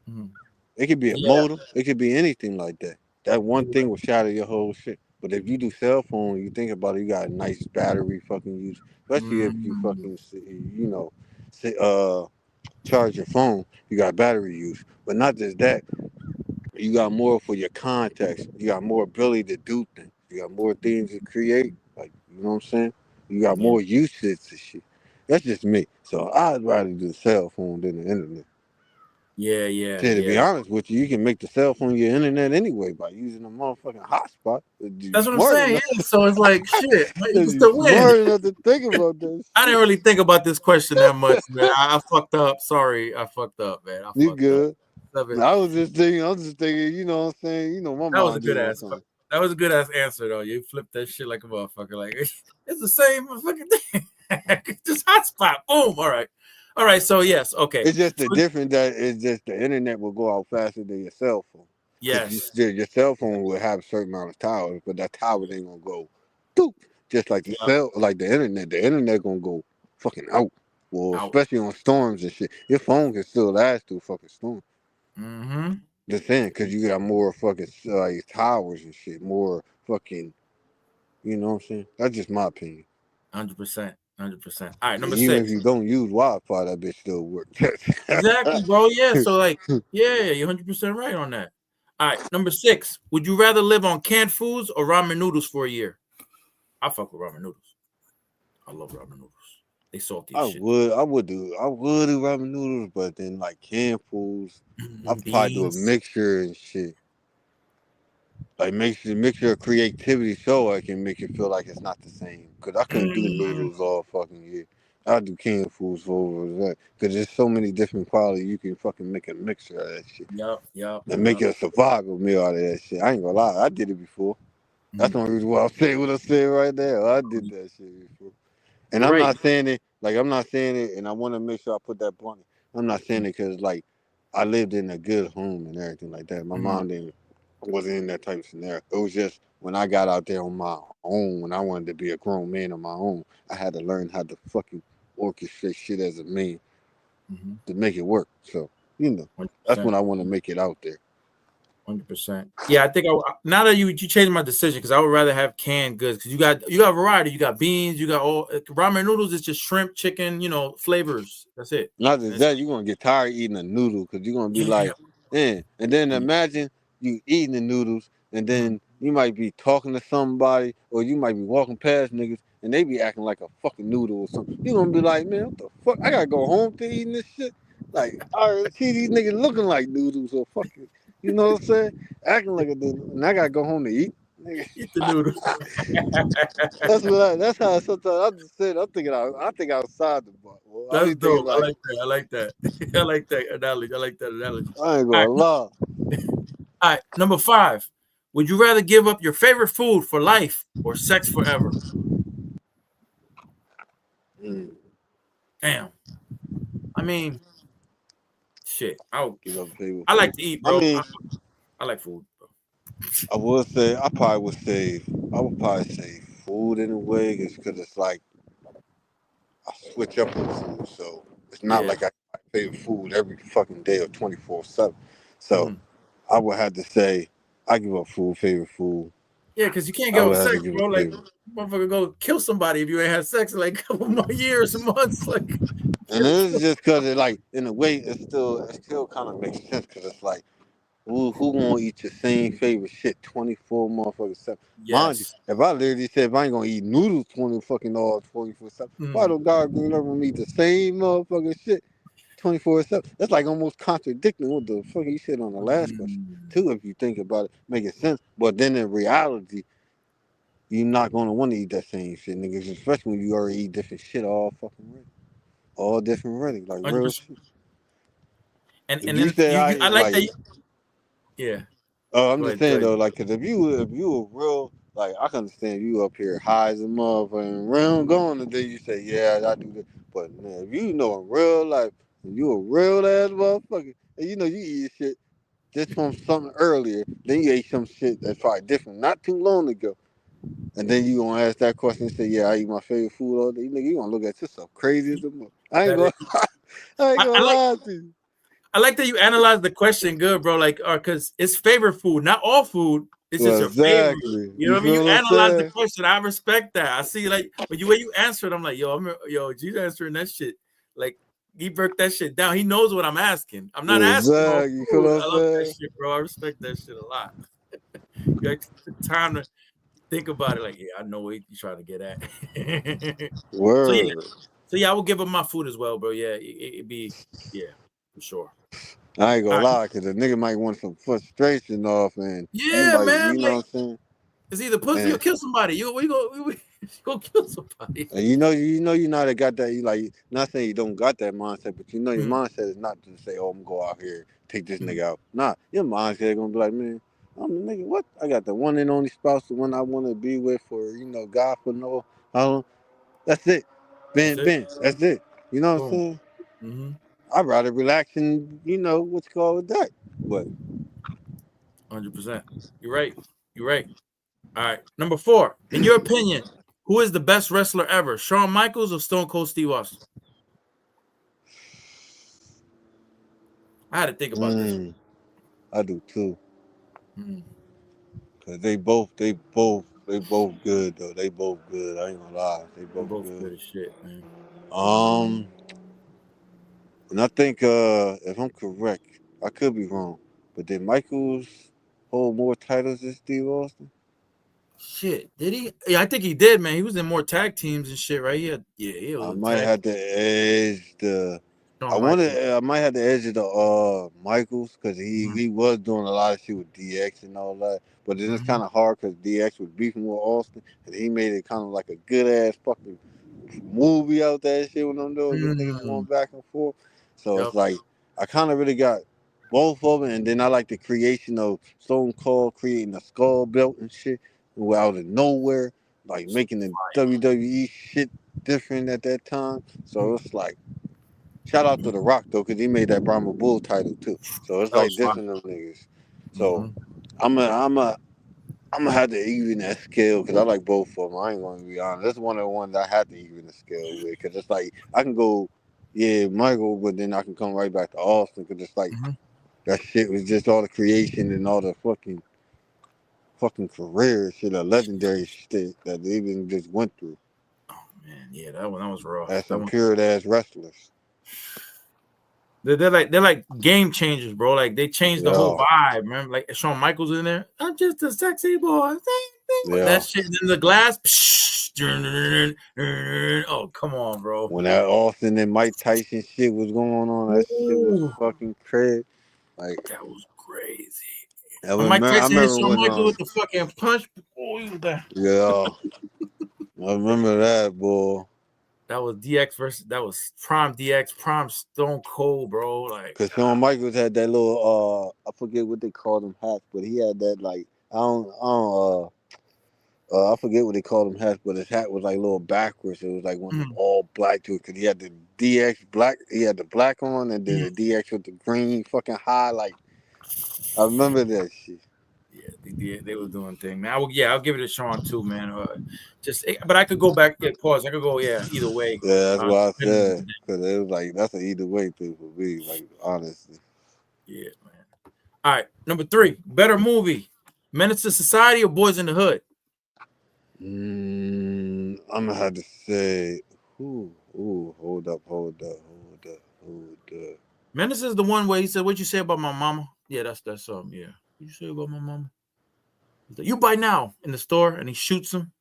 Mm-hmm. it could be a Yeah. modem, it could be anything like that. That one You're thing will shatter your whole shit. But if you do cell phone, you think about it, you got a nice battery fucking use, right. especially if you fucking, charge your phone, you got battery use. But not just that, you got more for your contacts. You got more ability to do things. You got more things to create. Like, you know what I'm saying? You got Yeah. more usage to shit. That's just me. So I'd rather do the cell phone than the internet. Yeah. Yeah. See, to be Yeah. honest with you, you can make the cell phone your internet anyway by using a motherfucking hotspot. If you That's what I'm smart saying. enough, Yeah. So it's like shit. You if can you still win. smart enough to think about that I shit, didn't really think about this question that much, man. I fucked up. Sorry, I fucked up, man. I you fucked up. good. Seven. I was just thinking, you know what I'm saying? You know, my That was a mind good do all ass. kinds. That was a good ass answer though. You flipped that shit like a motherfucker. Like it's the same fucking thing. Just hotspot. Boom. All right. All right. So yes. Okay. It's just the So, difference that it's just the internet will go out faster than your cell phone. Because yes. your cell phone will have a certain amount of towers, but that tower ain't gonna go boop. Just like Yep. the internet. The internet gonna go fucking out. Well, Out. especially on storms and shit. Your phone can still last through fucking storm. Mm-hmm. Just saying, because you got more fucking like towers and shit. More fucking, you know what I'm saying? That's just my opinion. 100%. 100%. All right. And Number even if 6. you don't use Wi-Fi, that bitch still works. Exactly, bro. Yeah. So like, yeah, you're 100% right on that. All right. Number 6. Would you rather live on canned foods or ramen noodles for a year? I fuck with ramen noodles. I love ramen noodles. They salty as I shit. would do ramen noodles, but then like canned foods, I probably do a Beans. mixture and shit. Like mixture of creativity so I can make it feel like it's not the same. Cause I couldn't do Mm. noodles all fucking year. I do canned foods for over that. Cause there's so many different qualities you can fucking make a mixture of that shit. And make Yep. a survival meal out of that shit. I ain't gonna lie, I did it before. That's Mm. the only reason why I'm saying what I'm saying right there. I did that shit before. And You're I'm right. not saying it, like, I'm not saying it, and I want to make sure I put that blunt. I'm not saying it because, like, I lived in a good home and everything like that. My Mm-hmm. mom wasn't in that type of scenario. It was just when I got out there on my own, when I wanted to be a grown man on my own, I had to learn how to fucking orchestrate shit as a man Mm-hmm. to make it work. So, that's 100%. when I want to make it out there. 100%. Yeah, I think now that you changed my decision because I would rather have canned goods because you got variety. You got beans. You got all ramen noodles. Is just shrimp, chicken. Flavors. That's it. Not And just it's, that, you're gonna get tired eating a noodle because you're gonna be yeah. like, man. And then Yeah. imagine you eating the noodles and Mm-hmm. then you might be talking to somebody or you might be walking past niggas and they be acting like a fucking noodle or something. You're gonna be like, man, what the fuck? I gotta go home to eating this shit. Like, I see these niggas looking like noodles or fucking, you know what I'm saying? Acting like a noodle. And I gotta go home to eat. Nigga. Eat the noodle. That's how sometimes I just said I think outside the box. Well, I That's be thinking dope. I like like that. I like that. I like that analogy. I like that analogy. I ain't All gonna right. lie. All right. Number 5. Would you rather give up your favorite food for life or sex forever? Mm. Damn. I mean, shit. Give up favorite I like food. to eat, I bro. mean, I like food, bro. I would say I probably would say I would probably say food in a way, is because it's like I switch up on food, so it's not Yeah. like I favorite food every fucking day or 24/7. So Mm-hmm. I would have to say I give up favorite food. Yeah, because you can't I give up would have sex, to give bro. up Like, favorite. motherfucker, go kill somebody if you ain't had sex in like a couple more years, months. Like, And it's just because it like in a way it still kind of makes sense because it's like who gonna eat your same favorite shit 24 motherfucking 7? Mind you, yes. if I literally said if I ain't gonna eat noodles 20 fucking all 24/7, why Mm. don't God green up me eat the same motherfucking shit 24/7? That's like almost contradicting what the fuck you said on the last question Mm. too. If you think about it, making sense. But then in reality, you're not gonna want to eat that same shit, niggas. Especially when you already eat different shit all fucking ready, all different ready, like real 100%. shit. And If you then said you I I like that. like. Yeah. I'm Go just ahead. Go saying ahead. though, like, cause if you were real, like, I can understand you up here high as a motherfucker and real going, and then you say, yeah, I do this. But man, if you know in real life, and you a real ass motherfucker, and you know you eat shit just from something earlier, then you ate some shit that's probably different, not too long ago, and then you gonna ask that question and say, yeah, I eat my favorite food all day. You gonna look at yourself crazy as a mother. I ain't That is, gonna, I ain't I gonna like lie to you. I like that you analyze the question good, bro. Like, because it's favorite food, not all food. It's just Well, your favorite. exactly. You know You what I mean? You feel what I'm analyze the saying? question. I respect that. I see, like, when you answer it, I'm like, yo, G's answering that shit. Like, he broke that shit down. He knows what I'm asking. I'm not asking all Exactly. You feel food. what I'm I love that saying? shit, bro. I respect that shit a lot. You actually took time to think about it. Like, yeah, I know what you're trying to get at. so yeah, Word. I will give him my food as well, bro. Yeah, it'd be for sure. I ain't All gonna right. lie, cause the nigga might want some frustration off, and you Yeah, might, man. you know Like, what I'm saying? it's either pussy or And kill somebody. You go kill somebody. you know that got that. You like, not saying you don't got that mindset, but you know your Mm, mindset is not to say, oh, I'm gonna go out here take this mm. nigga out. Nah, your mindset gonna be like, man, I'm the nigga. What? I got the one and only spouse, the one I want to be with for God for no how long? That's it. That's Ben, it. Ben. That's it. You know what I'm Boom. saying? Mm-hmm. I'd rather relax and what's called that. But 100%. You're right. You're right. All right. Number 4. In your opinion, who is the best wrestler ever? Shawn Michaels or Stone Cold Steve Austin? I had to think about this. I do too. Mm, Cause they both good though. They both good. I ain't gonna lie. They they're both both good. good as shit, man. Um, and I think if I'm correct, I could be wrong, but did Michaels hold more titles than Steve Austin? Shit, did he? Yeah, I think he did, man. He was in more tag teams and shit, right? He was I in might tag have to edge the. Shawn Michaels. I might have to edge of the Michaels because he was doing a lot of shit with DX and all that. But then it's Mm-hmm. kind of hard because DX was beefing with Austin, and he made it kind of like a good ass fucking movie out that shit when them doing the niggas going back and forth. So Yep. it's like I kind of really got both of them, and then I like the creation of Stone Cold creating a skull belt and shit out of nowhere, like making the WWE shit different at that time. So it's like shout out to The Rock though, because he made that Brahma Bull title too. So it's That like was this fun. and them niggas. So Mm-hmm. I'm gonna have to even that scale because I like both of them. I ain't gonna be honest. That's one of the ones I had to even the scale with because it's like I can go, yeah, Michael, but then I can come right back to Austin because it's like Mm-hmm. that shit was just all the creation and all the fucking career shit, a legendary shit that they even just went through Man, yeah, that was rough. as some pure ass wrestlers. They're like game changers, bro. Like they changed the whole Yeah, vibe, man. Like Shawn Michaels in there. I'm just a sexy boy. yeah. That shit in the glass. Oh, come on, bro. When that Austin and Mike Tyson shit was going on, that shit was Ooh, fucking crazy. Like that was crazy. I When Mike remember, I Tyson hit remember Shawn when Michaels with the fucking punch, oh, he was there. yeah, I remember that, boy. That was DX versus that was Prime DX, Prime Stone Cold, bro. Like, Cause Shawn Michaels had that little I forget what they called him hats, but he had that like I forget what they called him hats, but his hat was like a little backwards. It was like one of them all black to it, cause he had the DX black, he had the black on, and then the DX with the green fucking high. Like I remember that shit. yeah, they was doing thing, man. I'll give it a Sean too, man. But I could go back. Yeah, pause. I could go. Yeah, either way. Yeah, that's what I Depending on said. the day. Cause it was like that's an either way thing for me. Like honestly. Yeah, man. All right, number 3, better movie, Menace to Society or Boys in the Hood? I'm gonna have to say, hold up. Menace is the one where he said, "What'd you say about my mama?" Yeah, that's yeah. What'd you say about my mama? He's like, "You buy now" in the store, and he shoots him.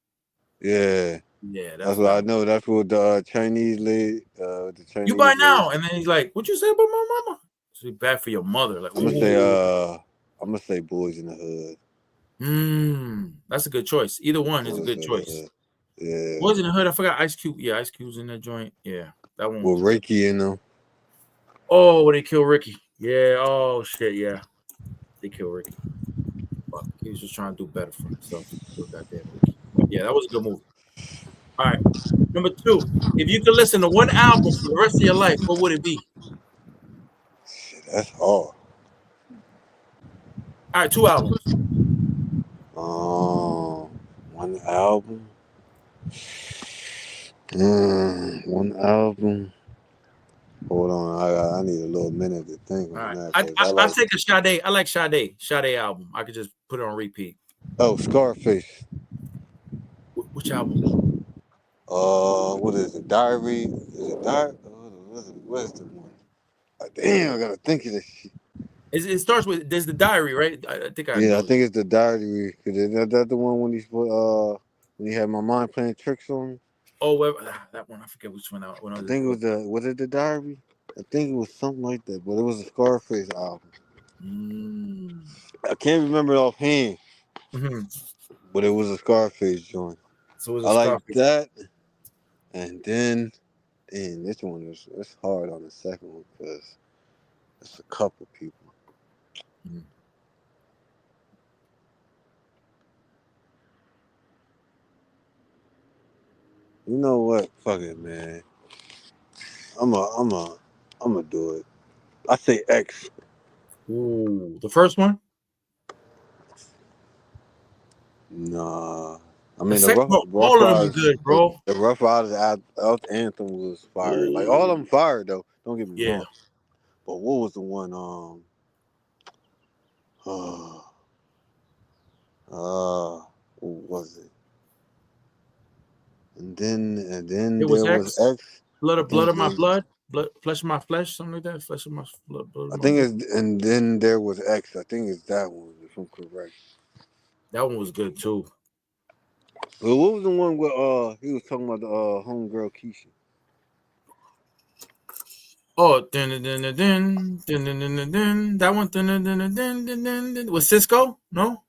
Yeah, Yeah, that's that's what that I one. know. That's what the Chinese lady, the You buy Chinese lady. now, and then he's like, "What'd you say about my mama?" So bad for your mother. Like, I'm gonna say, ooh. I'm gonna say Boys in the Hood. That's a good choice. Either one is a Boys good in the choice. Hood. Yeah, Boys in the Hood. I forgot Ice Cube. Yeah, Ice Cube's in that joint. Yeah, that one was with good. Reiki in them. Oh, when they kill Ricky. Yeah. Oh shit. Yeah, they kill Ricky. Fuck. He was just trying to do better for himself. Kill goddamn Ricky. But yeah, that was a good movie. All right. Number 2. If you could listen to one album for the rest of your life, what would it be? Shit, that's hard. All right, 2 albums. One album. One album. Hold on, I need a little minute to think All on right. that I, because I I I'll like take a Sade. I like Sade album. I could just put it on repeat. Scarface. Which album? What is it? Diary? Is it Diary? What is the one? Damn, I gotta think of this shit. It starts with there's the diary, right? I think I Yeah, I know. think it's the Diary. Cause that the one when he had my mind playing tricks on me. Oh, well, that one. I forget which one. When I I was think it was it the Diary? I think it was something like that, but it was a Scarface album. I can't remember it offhand, Mm-hmm. but it was a Scarface joint. So it was a I like Scarface. that, and then, and this one is it's hard on the second one because it's a couple people. Mm-hmm. You know what? Fuck it, man. I'm a do it. I say X. Ooh, the first one. Nah. I The mean second, bro, all of them are good, bro. The Rough Riders anthem was fire. Like all of Ooh, them fire though. Don't get me yeah. wrong. But what was the one? What was it? And then It there was was X. X. I Blood think of my blood, flesh of my flesh, something like that. Flesh of my blood I of my think blood. it's and then there was X. I think it's that one if I'm correct. That one was good too. Well, what was the one where he was talking about the homegirl Keisha? Oh, dun, dun, dun, dun, dun, dun, dun, dun, dun. That one dun, dun, dun, dun, dun, dun, dun, dun. Was Cisco? No.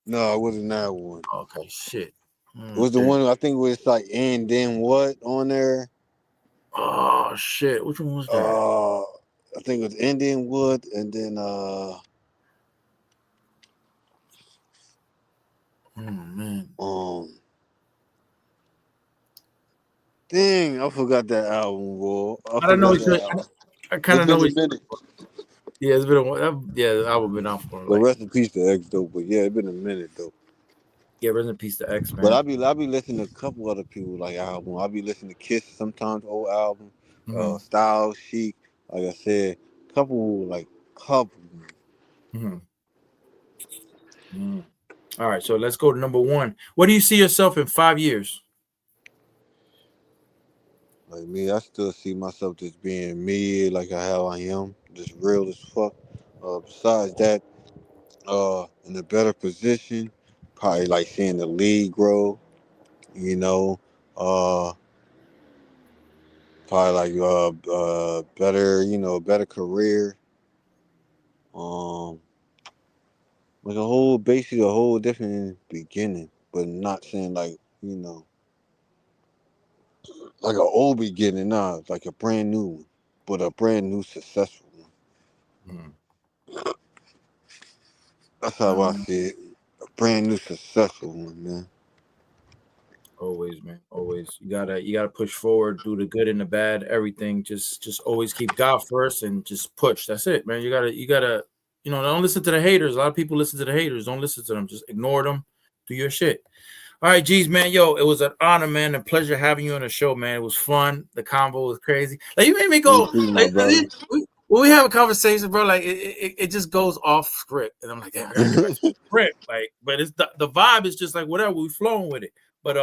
No, it wasn't that one. Okay, shit. It was the Okay. one I think was like and then what on there? Oh shit. Which one was that? I think it was Indian Wood, and then Oh man. dang, I forgot that album, bro. I I don't know. forgot that album. I kind It's of know. been a minute. Yeah, it's been a while. Yeah, the album been out for But like. rest in peace to X though. But yeah, it's been a minute though. Yeah, rest in peace to X, But man. I be listening to a couple other people like album. I be listening to Kiss sometimes old album, Mm-hmm. Styles, Chic. Like I said, couple. Mm-hmm. Mm. All right, so let's go to number one. What do you see yourself in 5 years? Like me, I still see myself just being me, like how I am, just real as fuck. Besides that, in a better position, probably like seeing the league grow. You know, uh, probably like better, better career. Um, like basically a whole different beginning, but not saying like like an old beginning, nah, like a brand new one, but a brand new successful one. Mm. That's how I see it. A brand new successful one, man. Always, man. Always. You gotta push forward, do the good and the bad, everything. Just always keep God first and just push. That's it, man. You gotta, don't listen to the haters. A lot of people listen to the haters. Don't listen to them. Just ignore them. Do your shit. All right, geez, man. Yo, it was an honor, man, and pleasure having you on the show, man. It was fun. The convo was crazy. Like you made me You go too, my like brother. when we have a conversation, bro, like it just goes off script. And I'm like, damn, I gotta get back to the script. Like, but it's the vibe is just like whatever, we flowing with it. But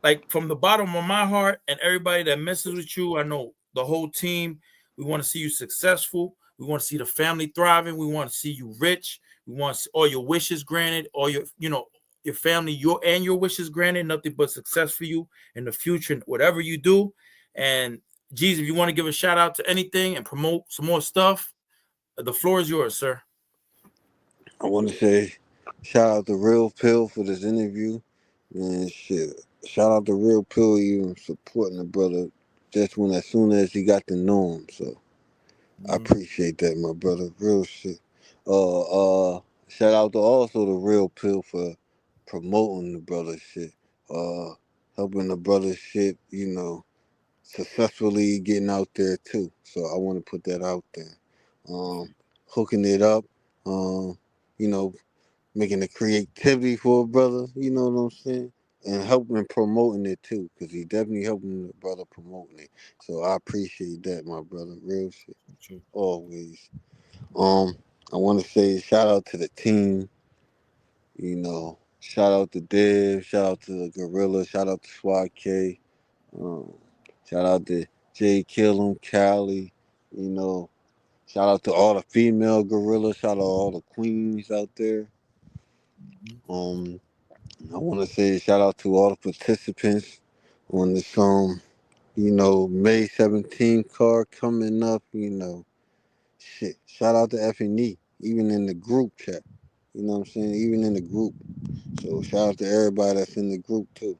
like from the bottom of my heart and everybody that messes with you, I know the whole team, we want to see you successful. We want to see the family thriving. We want to see you rich. We want to see all your wishes granted, all your family, your wishes granted, nothing but success for you in the future, whatever you do. And Geeze, if you want to give a shout out to anything and promote some more stuff, the floor is yours, sir. I want to say shout out to Real Pill for this interview. Man, shit. Shout out to Real Pill even supporting the brother just when as soon as he got to know him. So I Mm-hmm. appreciate that, my brother. Real shit. Shout out to also the Real Pill for promoting the brother shit. Uh, helping the brother shit, successfully getting out there too. So I want to put that out there. Hooking it up. Um, you know, making the creativity for a brother, you know what I'm saying? And helping promoting it too, because he definitely helping the brother promoting it. So I appreciate that, my brother. Real shit. Always. Um, I want to say shout out to the team, shout out to Dev, shout out to the Gorilla, shout out to Swat K, um, shout out to Jay Killum, Cali, you know, shout out to all the female gorillas, shout out to all the queens out there. Um, I want to say shout out to all the participants on this May 17th card coming up. Shit. Shout out to F and E, even in the group chat. You know what I'm saying? Even in the group. So shout out to everybody that's in the group too.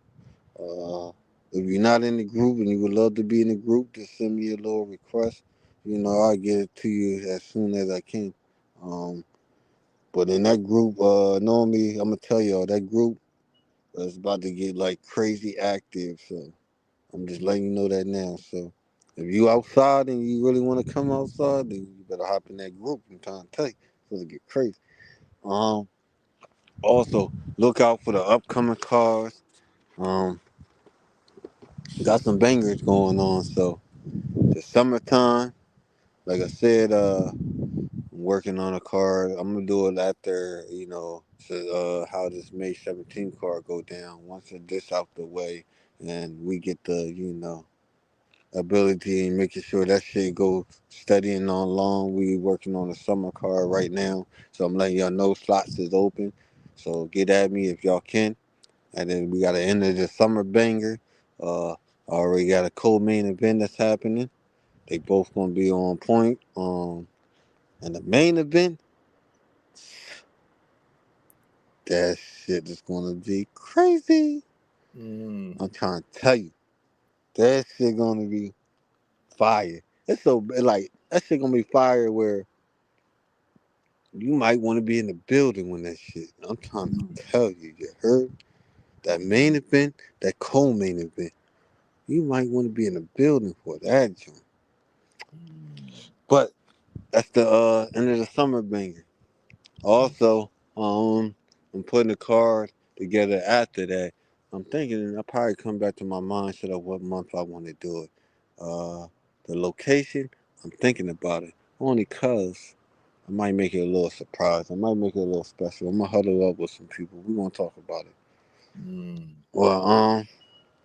If you're not in the group and you would love to be in the group, just send me a little request. I'll get it to you as soon as I can. Um, but in that group, normally I'm gonna tell y'all that group is about to get like crazy active. So I'm just letting you know that now. So if you outside and you really want to come outside, then you better hop in that group. I'm trying to tell you, so it get crazy. Um, Also look out for the upcoming cars. Um, got some bangers going on. So the summertime, like I said, I'm working on a car. I'm gonna do it after how this May 17th car go down. Once this out the way, and we get the ability and making sure that shit go steady and on long. We working on a summer car right now, so I'm letting y'all know slots is open. So get at me if y'all can. And then we got an end of the summer banger. Already got a co-main event that's happening. They both gonna be on point. And the main event, that shit is gonna be crazy. I'm trying to tell you, that shit gonna be fire. It's so like that shit gonna be fire where you might want to be in the building when that shit. I'm trying to tell you, you heard that main event, that co-main event. You might want to be in the building for that joint. But that's the end of the summer banger. Also, I'm putting a card together after that. I'm thinking I'll probably come back to my mindset of what month I want to do it. The location, I'm thinking about it. Only cause I might make it a little surprise. I might make it a little special. I'm gonna huddle up with some people. We're gonna talk about it. Well,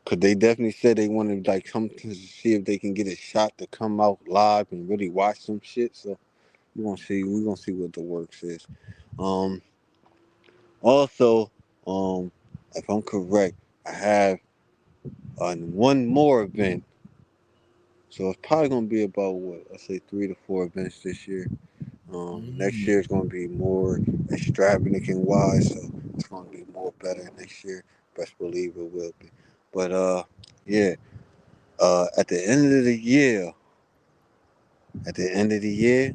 cause they definitely said they wanted like come to see if they can get a shot to come out live and really watch some shit. So we're gonna see. We're gonna see what the works is. Um, Also, if I'm correct, I have one more event. So it's probably gonna be about what I say 3 to 4 events this year. Next year is gonna be more extravagant and wise, so it's gonna be more better next year. Best believe it will be. But yeah. At the end of the year, at the end of the year,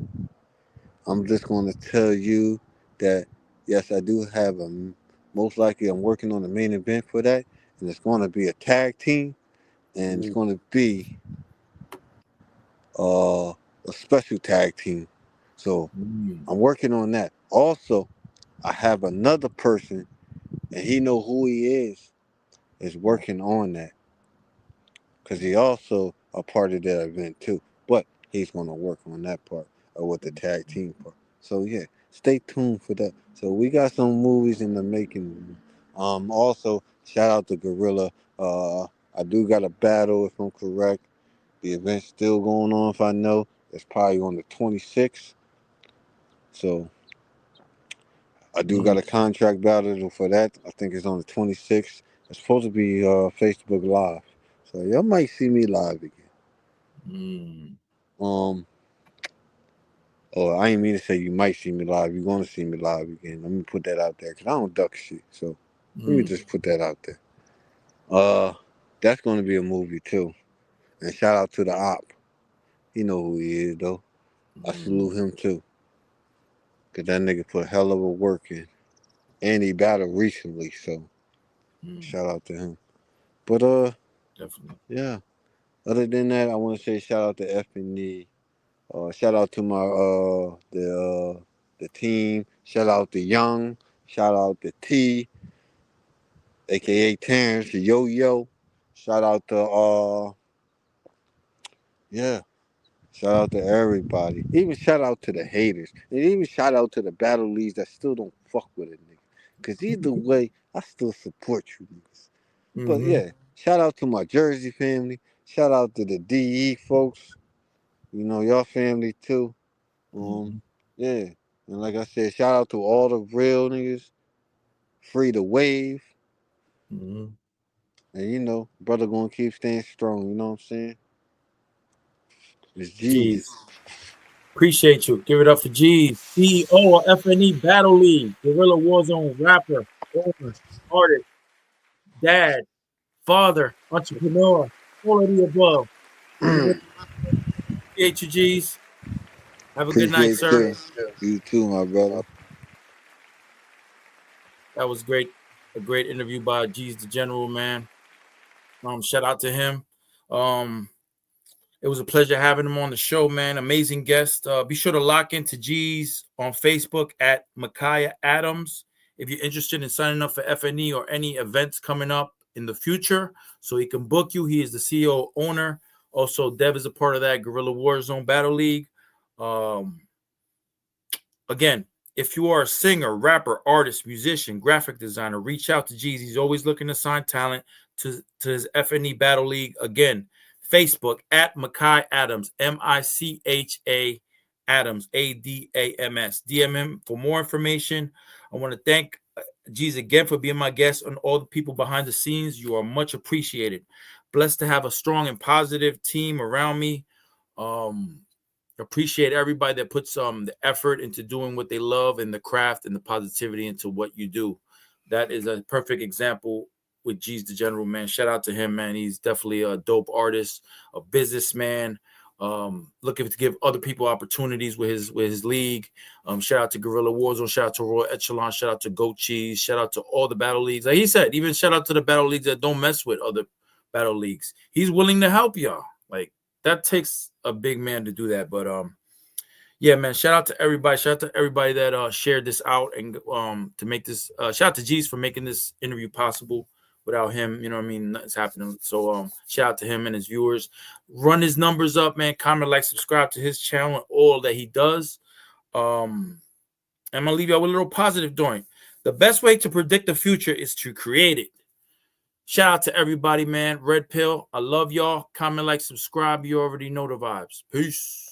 I'm just gonna tell you that yes, I do have a. Most likely, I'm working on the main event for that, and it's gonna be a tag team, and it's gonna be a special tag team. So I'm working on that. Also, I have another person, and he know who he is working on that because he also a part of that event too. But he's gonna work on that part with the tag team part. So yeah, stay tuned for that. So we got some movies in the making. Also shout out to Gorilla. I do got a battle if I'm correct. The event's still going on. If I know, it's probably on the 26th. So I do got a contract battle for that. I think it's on the 26th. It's supposed to be Facebook Live. So y'all might see me live again. Oh, I ain't mean to say you might see me live. You're gonna see me live again. Let me put that out there because I don't duck shit. So let me just put that out there. That's gonna be a movie too. And shout out to the op. He know who he is though. I salute him too. Cause that nigga put a hell of a work in. And he battled recently, so shout out to him. But Definitely. yeah. Other than that, I wanna say shout out to F and E. Shout out to my the team. Shout out to Young. Shout out to T, aka Terrence, Yo Yo. Shout out to yeah. Shout out to everybody. Even shout out to the haters. And even shout out to the battle leads that still don't fuck with it, nigga. Cause either way, I still support you niggas. But yeah, shout out to my Jersey family. Shout out to the DE folks. You know, your family too. Yeah. And like I said, shout out to all the real niggas. Free the wave. And you know, brother gonna keep staying strong, you know what I'm saying? It's Geeze. Geeze. Appreciate you. Give it up for Geeze, CEO of FNE Battle League, Guerrilla Warzone rapper, owner, artist, dad, father, entrepreneur, all of the above. Appreciate you, Geeze. Have a good night, Appreciate sir. you. You too, my brother. That was great. A great interview by Geeze the General, man. Shout out to him. It was a pleasure having him on the show, man. Amazing guest. Be sure to lock into Geeze on Facebook at Micaiah Adams if you're interested in signing up for FNE or any events coming up in the future, so he can book you. He is the CEO owner. Also, Dev is a part of that Guerrilla Warzone Battle League. Again, if you are a singer, rapper, artist, musician, graphic designer, reach out to Geeze. He's always looking to sign talent to his FNE Battle League. Again, Facebook at Micaiah Adams, Micha Adams, Adams. DM him for more information. I want to thank Geeze, again for being my guest, and all the people behind the scenes. You are much appreciated. Blessed to have a strong and positive team around me. Appreciate everybody that puts the effort into doing what they love and the craft and the positivity into what you do. That is a perfect example with Geeze the General, man. Shout out to him, man. He's definitely a dope artist, a businessman, looking to give other people opportunities with his league. Shout out to Guerrilla Warzone, shout out to Royal Echelon, shout out to Goat Cheese, shout out to all the battle leagues. Like he said, even shout out to the battle leagues that don't mess with other battle leagues. He's willing to help y'all. Like, that takes a big man to do that. But yeah, man, shout out to everybody. Shout out to everybody that shared this out and to make this shout out to Geeze for making this interview possible. Without him, you know what I mean, nothing's happening. So shout out to him and his viewers. Run his numbers up, man. Comment, like, subscribe to his channel and all that he does. I'm gonna leave y'all with a little positive joint. The best way to predict the future is to create it. Shout out to everybody, man. Red Pill, I love y'all. Comment, like, subscribe. You already know the vibes. Peace.